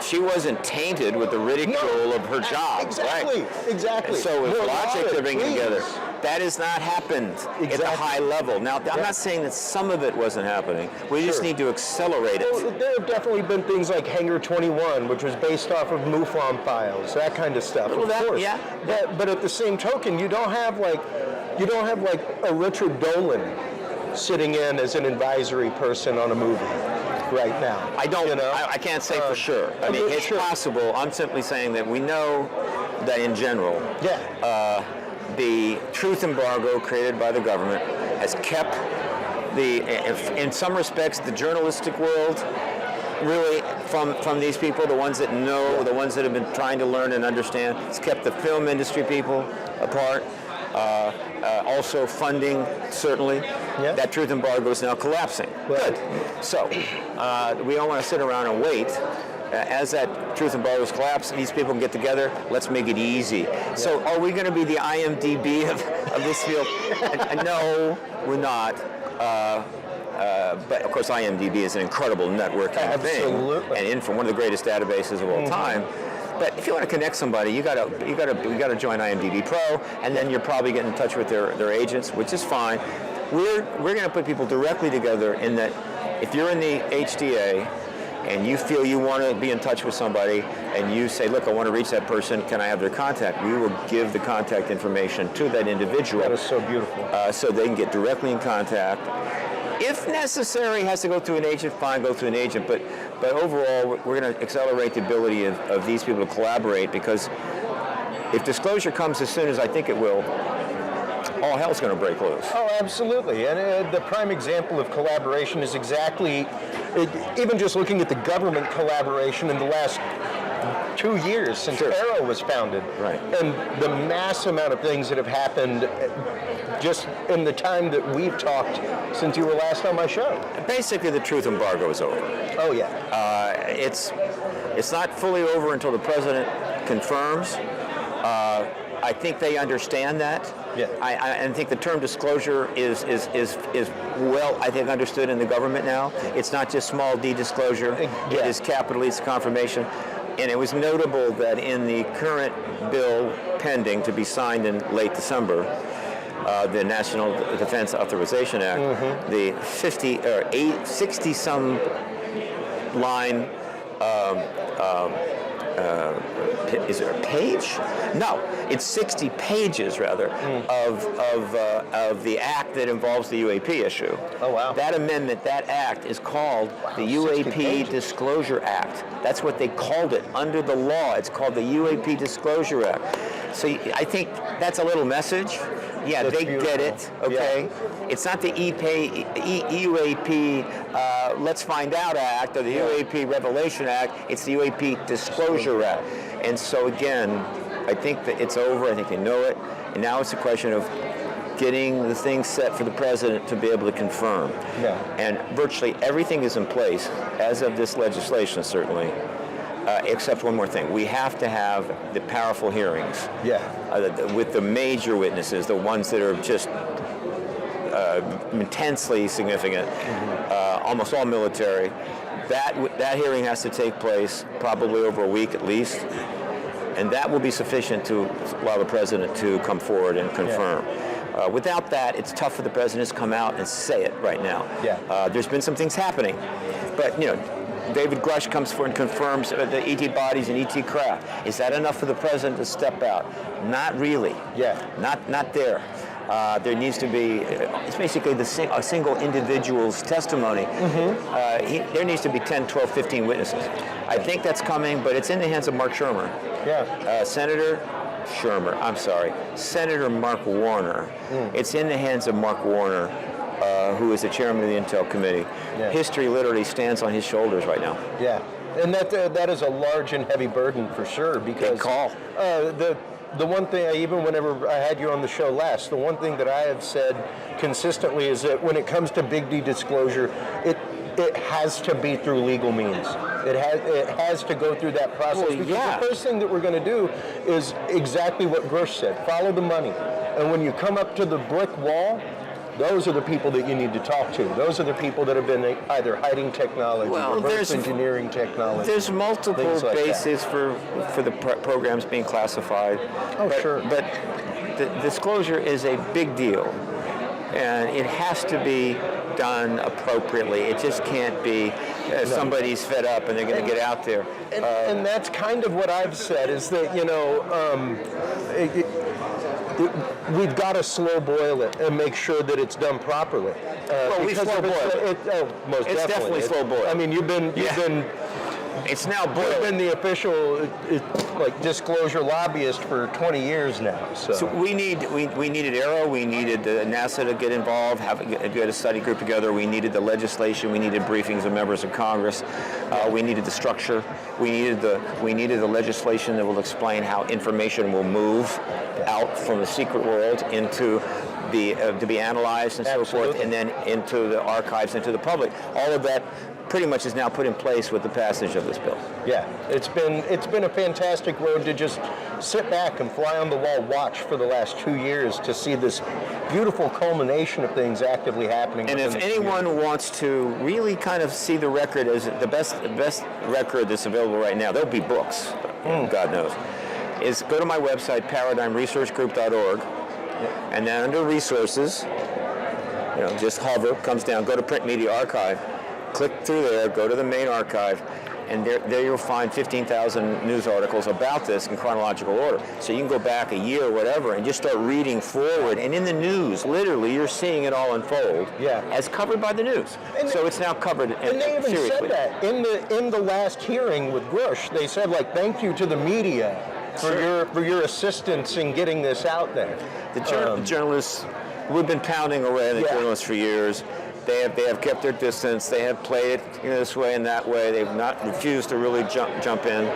E: she wasn't tainted with the ridicule of her job.
A: Exactly,
E: right?
A: exactly.
E: And so with
A: More
E: logic
A: logic,
E: they're bringing
A: please.
E: together. That has not happened at the high level. Now, I'm not saying that some of it wasn't happening. We just need to accelerate it.
A: Well, there have definitely been things like Hangar 21, which was based off of MUFON files, that kind of stuff.
E: Well,
A: of course.
E: yeah.
A: But at the same token, you don't have like a Richard Dolan sitting in as an advisory person on a movie right now.
E: I don't.
A: You know?
E: I can't say for sure. I mean, it's possible. I'm simply saying that we know that in general, the truth embargo created by the government has kept in some respects, the journalistic world really from these people, the ones that know, the ones that have been trying to learn and understand. It's kept the film industry people apart. Also funding, certainly.
A: Yeah.
E: That truth embargo is now collapsing.
A: Right.
E: Good. So we don't want to sit around and wait. As that truth embargo is collapsed, these people can get together. Let's make it easy. Yeah. So are we going to be the IMDb of this field? No, we're not. But of course, IMDb is an incredible networking thing, and from one of the greatest databases of all time. But if you want to connect somebody, you gotta join IMDb Pro, and then you're probably getting in touch with their agents, which is fine. We're going to put people directly together in that if you're in the HDA and you feel you want to be in touch with somebody and you say, look, I want to reach that person, can I have their contact? We will give the contact information to that individual.
A: That is so beautiful.
E: So they can get directly in contact. If necessary, has to go through an agent, fine, go through an agent. But overall, we're going to accelerate the ability of these people to collaborate, because if disclosure comes as soon as I think it will, all hell's going to break loose.
A: Oh, absolutely. And the prime example of collaboration is exactly, even just looking at the government collaboration in the last 2 years since Arrow was founded.
E: Right.
A: And the mass amount of things that have happened just in the time that we've talked since you were last on my show.
E: Basically, the truth embargo is over.
A: Oh, yeah.
E: It's not fully over until the president confirms. I think they understand that.
A: Yeah.
E: I think the term disclosure is well, I think, understood in the government now. It's not just small d disclosure.
A: Yeah.
E: It is capital E's confirmation. And it was notable that in the current bill pending to be signed in late December, the National Defense Authorization Act, the 60-some line, is there a page? No, it's 60 pages rather of the act that involves the UAP issue.
A: Oh, wow.
E: That amendment, that act is called the UAP Disclosure Act. That's what they called it under the law. It's called the UAP Disclosure Act. So I think that's a little message. Yeah,
A: that's
E: they
A: beautiful.
E: get it, okay? Yeah. It's not the UAP Let's Find Out Act or the UAP Revelation Act. It's the UAP Disclosure Act. And so again, I think that it's over. I think they know it. And now it's a question of getting the thing set for the president to be able to confirm.
A: Yeah.
E: And virtually everything is in place, as of this legislation certainly, except one more thing. We have to have the powerful hearings.
A: Yeah.
E: With the major witnesses, the ones that are just intensely significant, almost all military. That hearing has to take place probably over a week at least, and that will be sufficient to allow the president to come forward and confirm. Yeah. Without that, it's tough for the president to come out and say it right now.
A: Yeah.
E: There's been some things happening, but David Grush comes forward and confirms the ET bodies and ET craft. Is that enough for the president to step out? Not really.
A: Yeah.
E: Not there. There needs to be, it's basically a single individual's testimony. There needs to be 10, 12, 15 witnesses. I think that's coming, but it's in the hands of Mark Shermer.
A: Yeah.
E: Senator Mark Warner. It's in the hands of Mark Warner who is the chairman of the Intel Committee.
A: Yeah.
E: History literally stands on his shoulders right now.
A: Yeah, and that is a large and heavy burden for sure, because
E: Good call.
A: The one thing, even whenever I had you on the show last, the one thing that I have said consistently is that when it comes to Big D disclosure, it has to be through legal means. It has to go through that process.
E: Well,
A: because
E: yeah.
A: the first thing that we're going to do is exactly what Grush said: follow the money. And when you come up to the brick wall, those are the people that you need to talk to. Those are the people that have been either hiding technology, reverse engineering technology.
E: There's multiple
A: like
E: bases for the programs being classified.
A: Sure.
E: But the disclosure is a big deal, and it has to be done appropriately. It just can't be somebody's fed up and they're going to get out there.
A: And that's kind of what I've said, is that, we've got to slow boil it and make sure that it's done properly.
E: We slow boil it.
A: Most
E: It's definitely slow boil.
A: I mean, you've been
E: It's now
A: I've
E: boiled.
A: been the official disclosure lobbyist for 20 years now.
E: So we needed Aero, we needed NASA to get involved, get a study group together. We needed the legislation, we needed briefings of members of Congress. We needed the structure. We needed the legislation that will explain how information will move out from the secret world into to be analyzed and so forth, and then into the archives, into the public. All of that pretty much is now put in place with the passage of this bill.
A: Yeah, it's been a fantastic road to just sit back and fly on the wall watch for the last 2 years to see this beautiful culmination of things actively happening.
E: And if anyone wants to really kind of see the record as the best record that's available right now, there'll be books, God knows, is go to my website, paradigmresearchgroup.org, and then under resources, just hover, comes down, go to Print Media Archive, click through there, go to the main archive, and there you'll find 15,000 news articles about this in chronological order. So you can go back a year or whatever and just start reading forward. And in the news, literally, you're seeing it all unfold as covered by the news. So it's now covered
A: and they even
E: seriously.
A: said that in the last hearing with Grush. They said, thank you to the media for your assistance in getting this out there.
E: The journalists, we've been pounding away at the journalists for years. They have kept their distance. They have played it this way and that way. They've not refused to really jump in.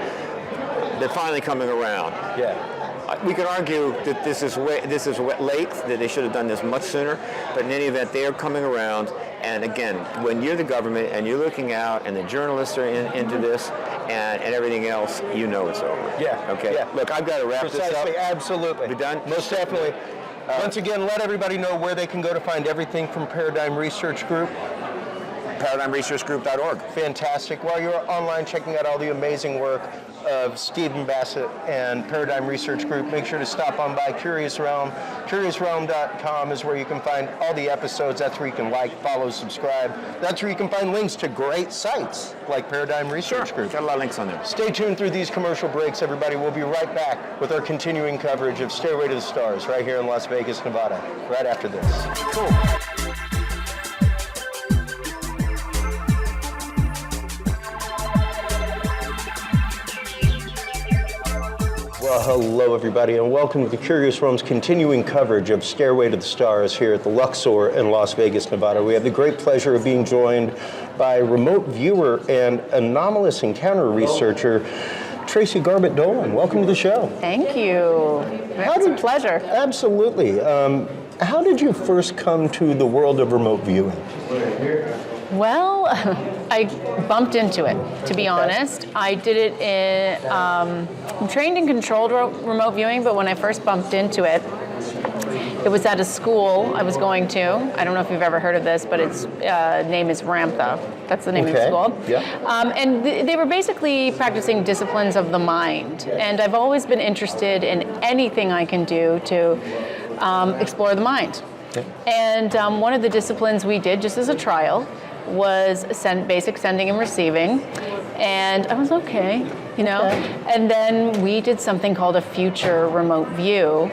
E: They're finally coming around.
A: Yeah.
E: We could argue that this is late, that they should have done this much sooner. But in any event, they are coming around. And again, when you're the government and you're looking out, and the journalists are into this, and everything else, it's over.
A: Yeah.
E: Okay.
A: Yeah.
E: Look, I've got to wrap this up.
A: Precisely. Absolutely.
E: We done?
A: Most definitely. Once again, let everybody know where they can go to find everything from Paradigm Research Group.
E: ParadigmResearchGroup.org.
A: Fantastic. While you're online checking out all the amazing work of Steven Bassett and Paradigm Research Group, make sure to stop on by Curious Realm. CuriousRealm.com is where you can find all the episodes. That's where you can follow, subscribe. That's where you can find links to great sites like Paradigm Research Group.
E: Got a lot of links on there.
A: Stay tuned through these commercial breaks, everybody. We'll be right back with our continuing coverage of Stairway to the Stars right here in Las Vegas, Nevada, right after this.
E: Cool.
A: Well, hello everybody, and welcome to the Curious Realm's continuing coverage of Stairway to the Stars here at the Luxor in Las Vegas, Nevada. We have the great pleasure of being joined by remote viewer and anomalous encounter researcher, Tracy Garbutt Dolan. Welcome to the show.
F: Thank you. It's a pleasure.
A: Absolutely. How did you first come to the world of remote viewing?
F: Well, I bumped into it, to be honest. I did it in, I'm trained in controlled remote viewing, but when I first bumped into it, it was at a school I was going to. I don't know if you've ever heard of this, but its name is Ramtha. That's the name of the school.
A: Yeah.
F: And they were basically practicing disciplines of the mind. And I've always been interested in anything I can do to explore the mind. Okay. And one of the disciplines we did, just as a trial, was basic sending and receiving, and I was okay. And then we did something called a future remote view,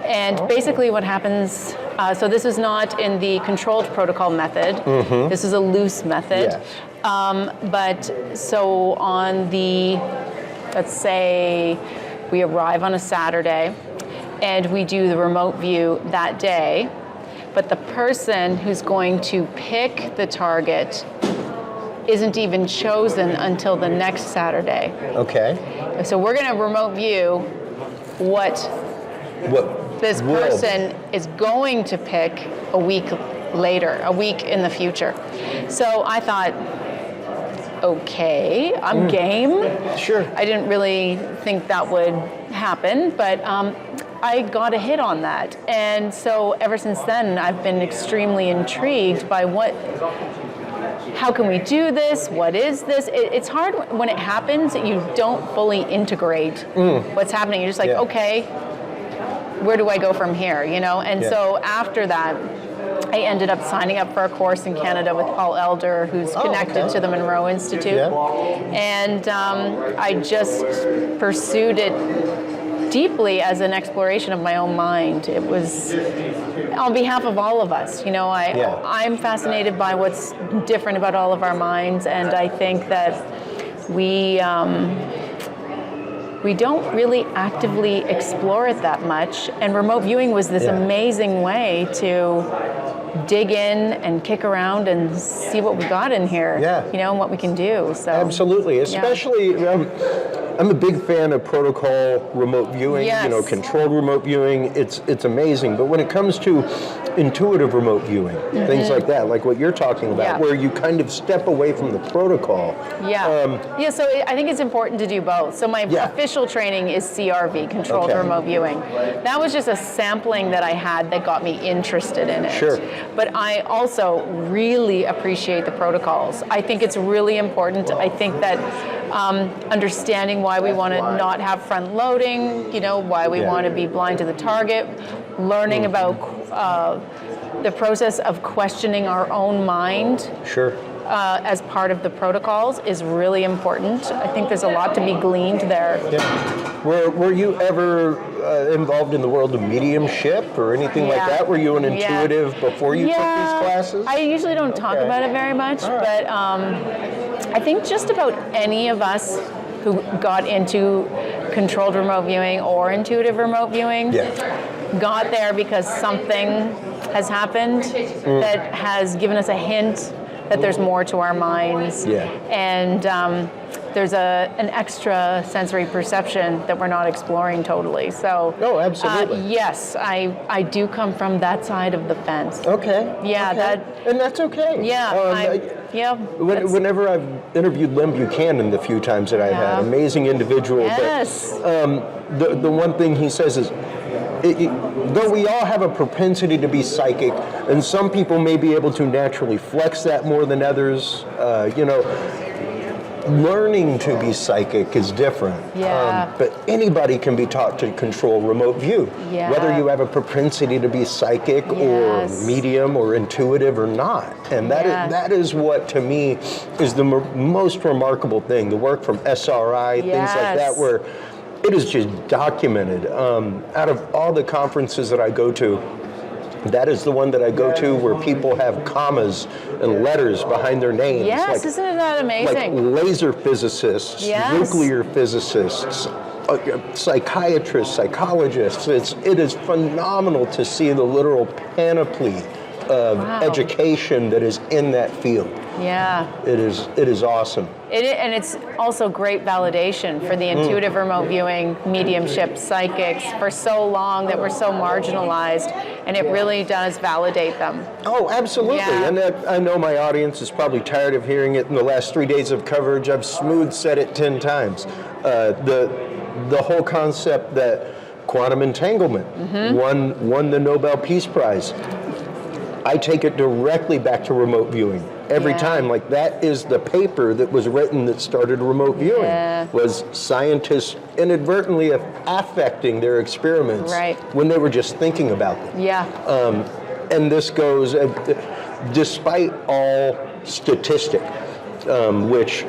F: and basically what happens, so this is not in the controlled protocol method, this is a loose method, but so on let's say we arrive on a Saturday, and we do the remote view that day. but the person who's going to pick the target isn't even chosen until the next Saturday.
A: Okay.
F: So we're going to remote view what this person is going to pick a week later, a week in the future. So I thought, okay, I'm game.
A: Sure.
F: I didn't really think that would happen, but I got a hit on that. And so ever since then, I've been extremely intrigued by how can we do this? What is this? It's hard when it happens that you don't fully integrate what's happening. You're just like, okay, where do I go from here? You know? And so after that, I ended up signing up for a course in Canada with Paul Elder, who's connected to the Monroe Institute.
A: Yeah.
F: And I just pursued it deeply as an exploration of my own mind. It was on behalf of all of us. You know, I'm fascinated by what's different about all of our minds, and I think that we don't really actively explore it that much. And remote viewing was this amazing way to dig in and kick around and see what we got in here. You know, and what we can do. So
A: absolutely, especially. I'm a big fan of protocol remote viewing, you know, controlled remote viewing. It's amazing. But when it comes to intuitive remote viewing, things like that, like what you're talking about, where you kind of step away from the protocol.
F: So I think it's important to do both. So my official training is CRV, controlled remote viewing. That was just a sampling that I had that got me interested in it.
A: Sure.
F: But I also really appreciate the protocols. I think it's really important. I think that understanding why we want to not have front loading, you know, why we want to be blind to the target, learning about the process of questioning our own mind as part of the protocols is really important. I think there's a lot to be gleaned there.
A: Were you ever involved in the world of mediumship or anything like that? Were you an intuitive before you took these classes?
F: I usually don't talk about it very much, but I think just about any of us who got into controlled remote viewing or intuitive remote viewing got there because something has happened that has given us a hint that there's more to our minds, and there's an extra sensory perception that we're not exploring totally. So,
A: absolutely.
F: Yes, I do come from that side of the fence.
A: And that's okay. Whenever I've interviewed Lynn Buchanan the few times that I've had, amazing individual. But the one thing he says is, though we all have a propensity to be psychic, and some people may be able to naturally flex that more than others, you know, learning to be psychic is different. But anybody can be taught to control remote view, whether you have a propensity to be psychic or medium or intuitive or not. And that is what, to me, is the most remarkable thing. The work from SRI, things like that, where it is just documented. Out of all the conferences that I go to, that is the one that I go to where people have commas and letters behind their names.
F: Yes, isn't that amazing?
A: Like laser physicists, nuclear physicists, psychiatrists, psychologists. It is phenomenal to see the literal panoply of education that is in that field. It is awesome.
F: And it's also great validation for the intuitive remote viewing, mediumship, psychics for so long that we're so marginalized, and it really does validate them.
A: Oh, absolutely. And I know my audience is probably tired of hearing it in the last 3 days of coverage. I've smooth said it 10 times. The whole concept that quantum entanglement won the Nobel Peace Prize. I take it directly back to remote viewing. Every time, like that is the paper that was written that started remote viewing, was scientists inadvertently affecting their experiments when they were just thinking about them. And this goes, despite all statistic, which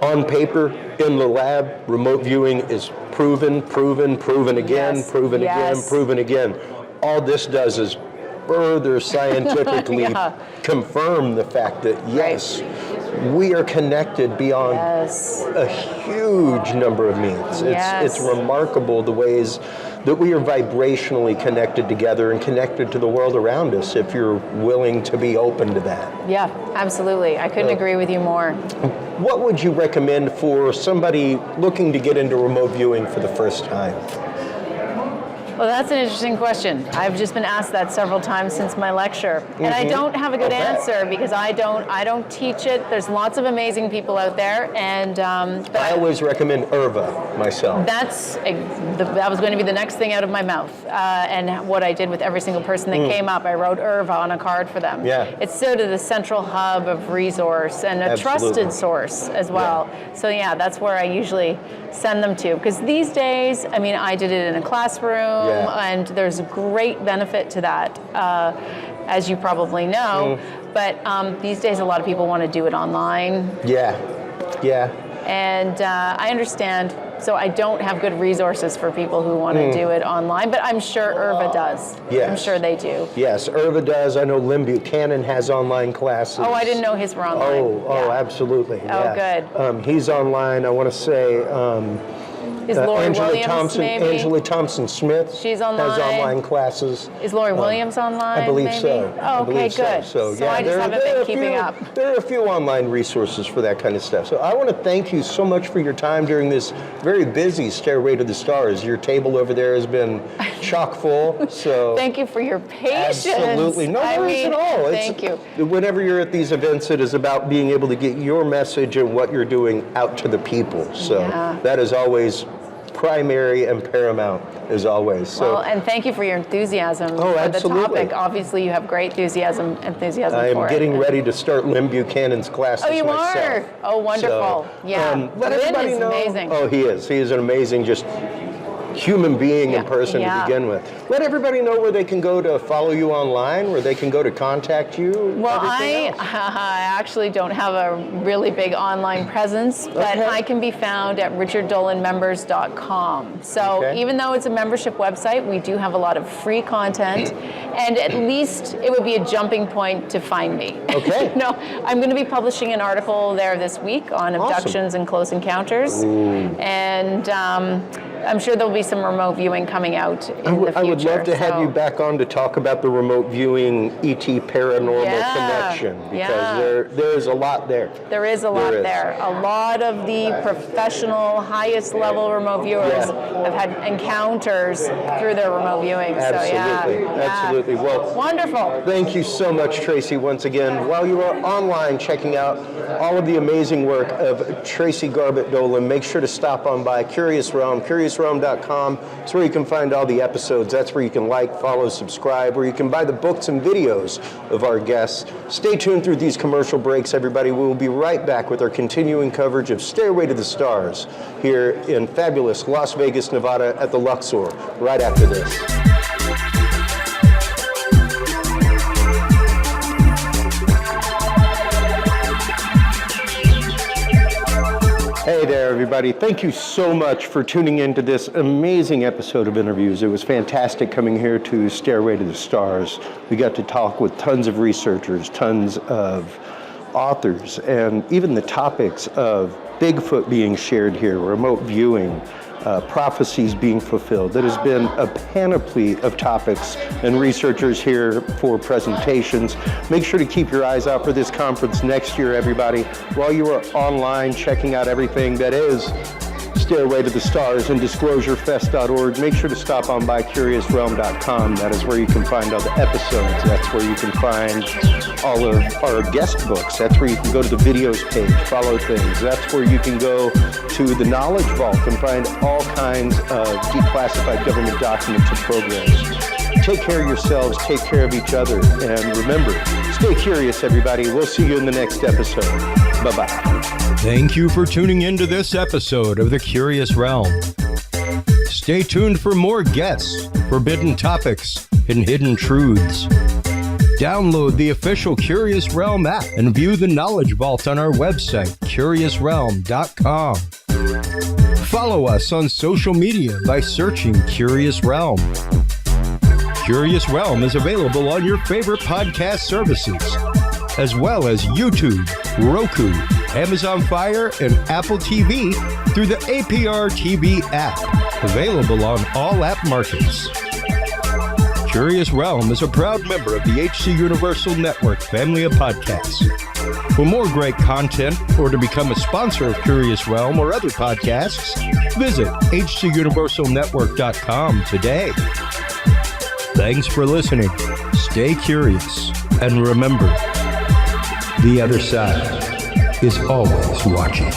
A: on paper, in the lab, remote viewing is proven again, proven again. All this does is further scientifically confirm the fact that yes, we are connected beyond a huge number of means. It's remarkable the ways that we are vibrationally connected together and connected to the world around us if you're willing to be open to that.
F: Yeah, absolutely. I couldn't agree with you more.
A: What would you recommend for somebody looking to get into remote viewing for the first time?
F: Well, that's an interesting question. I've just been asked that several times since my lecture, and I don't have a good answer because I don't teach it. There's lots of amazing people out there, and but
A: I always recommend IRVA myself.
F: that was going to be the next thing out of my mouth, and what I did with every single person that came up, I wrote IRVA on a card for them.
A: Yeah.
F: It's sort of the central hub of resource and a trusted source as well. So yeah, that's where I usually send them to, because these days, I mean, I did it in a classroom. And there's a great benefit to that, as you probably know. But these days, a lot of people want to do it online.
A: Yeah.
F: And I understand. So I don't have good resources for people who want to do it online, but I'm sure IRVA does.
A: Yes.
F: I'm sure they do.
A: Yes, IRVA does. I know Lynn Buchanan has online classes.
F: Oh, I didn't know his were online.
A: Oh, absolutely.
F: Oh, good.
A: He's online. I want to say
F: Is Lori
A: Angela
F: Williams
A: Thompson,
F: maybe?
A: Angela Thompson-Smith
F: She's online.
A: has online classes.
F: Is Lori Williams online?
A: I believe
F: maybe?
A: so.
F: Oh, okay, good.
A: So
F: I just haven't been keeping up.
A: There are a few online resources for that kind of stuff. So I want to thank you so much for your time during this very busy Stairway to the Stars. Your table over there has been chock full. So
F: thank you for your patience.
A: Absolutely. No worries at all.
F: Thank you.
A: Whenever you're at these events, it is about being able to get your message and what you're doing out to the people. So that is always primary and paramount, as always. So,
F: well, and thank you for your enthusiasm
A: Oh,
F: for
A: absolutely.
F: the topic. Obviously, you have great enthusiasm
A: I am
F: for
A: getting
F: it.
A: ready to start Lynn Buchanan's classes
F: Oh, you
A: myself.
F: are? Oh, wonderful.
A: So, let
F: Lynn
A: everybody
F: is
A: know.
F: amazing.
A: Oh, he is. He is an amazing, just human being and person to begin with. Let everybody know where they can go to follow you online, where they can go to contact you.
F: Well, I actually don't have a really big online presence, but I can be found at richarddolanmembers.com. So even though it's a membership website, we do have a lot of free content, and at least it would be a jumping point to find me.
A: Okay.
F: I'm going to be publishing an article there this week on abductions and close encounters, and I'm sure there'll be some remote viewing coming out in the future.
A: I would love to have you back on to talk about the remote viewing ET paranormal connection, because there's a lot there.
F: There is a lot there. A lot of the professional, highest level remote viewers have had encounters through their remote viewing.
A: Absolutely.
F: So
A: Absolutely. Well,
F: wonderful.
A: Thank you so much, Tracy, once again. While you are online checking out all of the amazing work of Tracy Garbutt Dolan, make sure to stop on by Curious Realm, CuriousRealm.com. It's where you can find all the episodes. That's where you can like, follow, subscribe, where you can buy the books and videos of our guests. Stay tuned through these commercial breaks, everybody. We will be right back with our continuing coverage of Stairway to the Stars here in fabulous Las Vegas, Nevada at the Luxor, right after this. Hey there, everybody. Thank you so much for tuning in to this amazing episode of interviews. It was fantastic coming here to Stairway to the Stars. We got to talk with tons of researchers, tons of authors, and even the topics of Bigfoot being shared here, remote viewing, prophecies being fulfilled. It has been a panoply of topics and researchers here for presentations. Make sure to keep your eyes out for this conference next year, everybody. While you are online checking out everything that is Stairway to the Stars and Disclosurefest.org, make sure to stop on by CuriousRealm.com. That is where you can find all the episodes. That's where you can find all of our guest books. That's where you can go to the videos page, follow things. That's where you can go to the Knowledge Vault and find all kinds of declassified government documents and programs. Take care of yourselves, take care of each other, and remember, stay curious, everybody. We'll see you in the next episode. Bye-bye.
G: Thank you for tuning into this episode of The Curious Realm. Stay tuned for more guests, forbidden topics, and hidden truths. Download the official Curious Realm app and view the Knowledge Vault on our website, CuriousRealm.com. Follow us on social media by searching Curious Realm. Curious Realm is available on your favorite podcast services, as well as YouTube, Roku, Amazon Fire, and Apple TV through the APR TV app, available on all app markets. Curious Realm is a proud member of the HC Universal Network family of podcasts. For more great content or to become a sponsor of Curious Realm or other podcasts, visit hcuniversalnetwork.com today. Thanks for listening. Stay curious, and remember, the other side is always watching.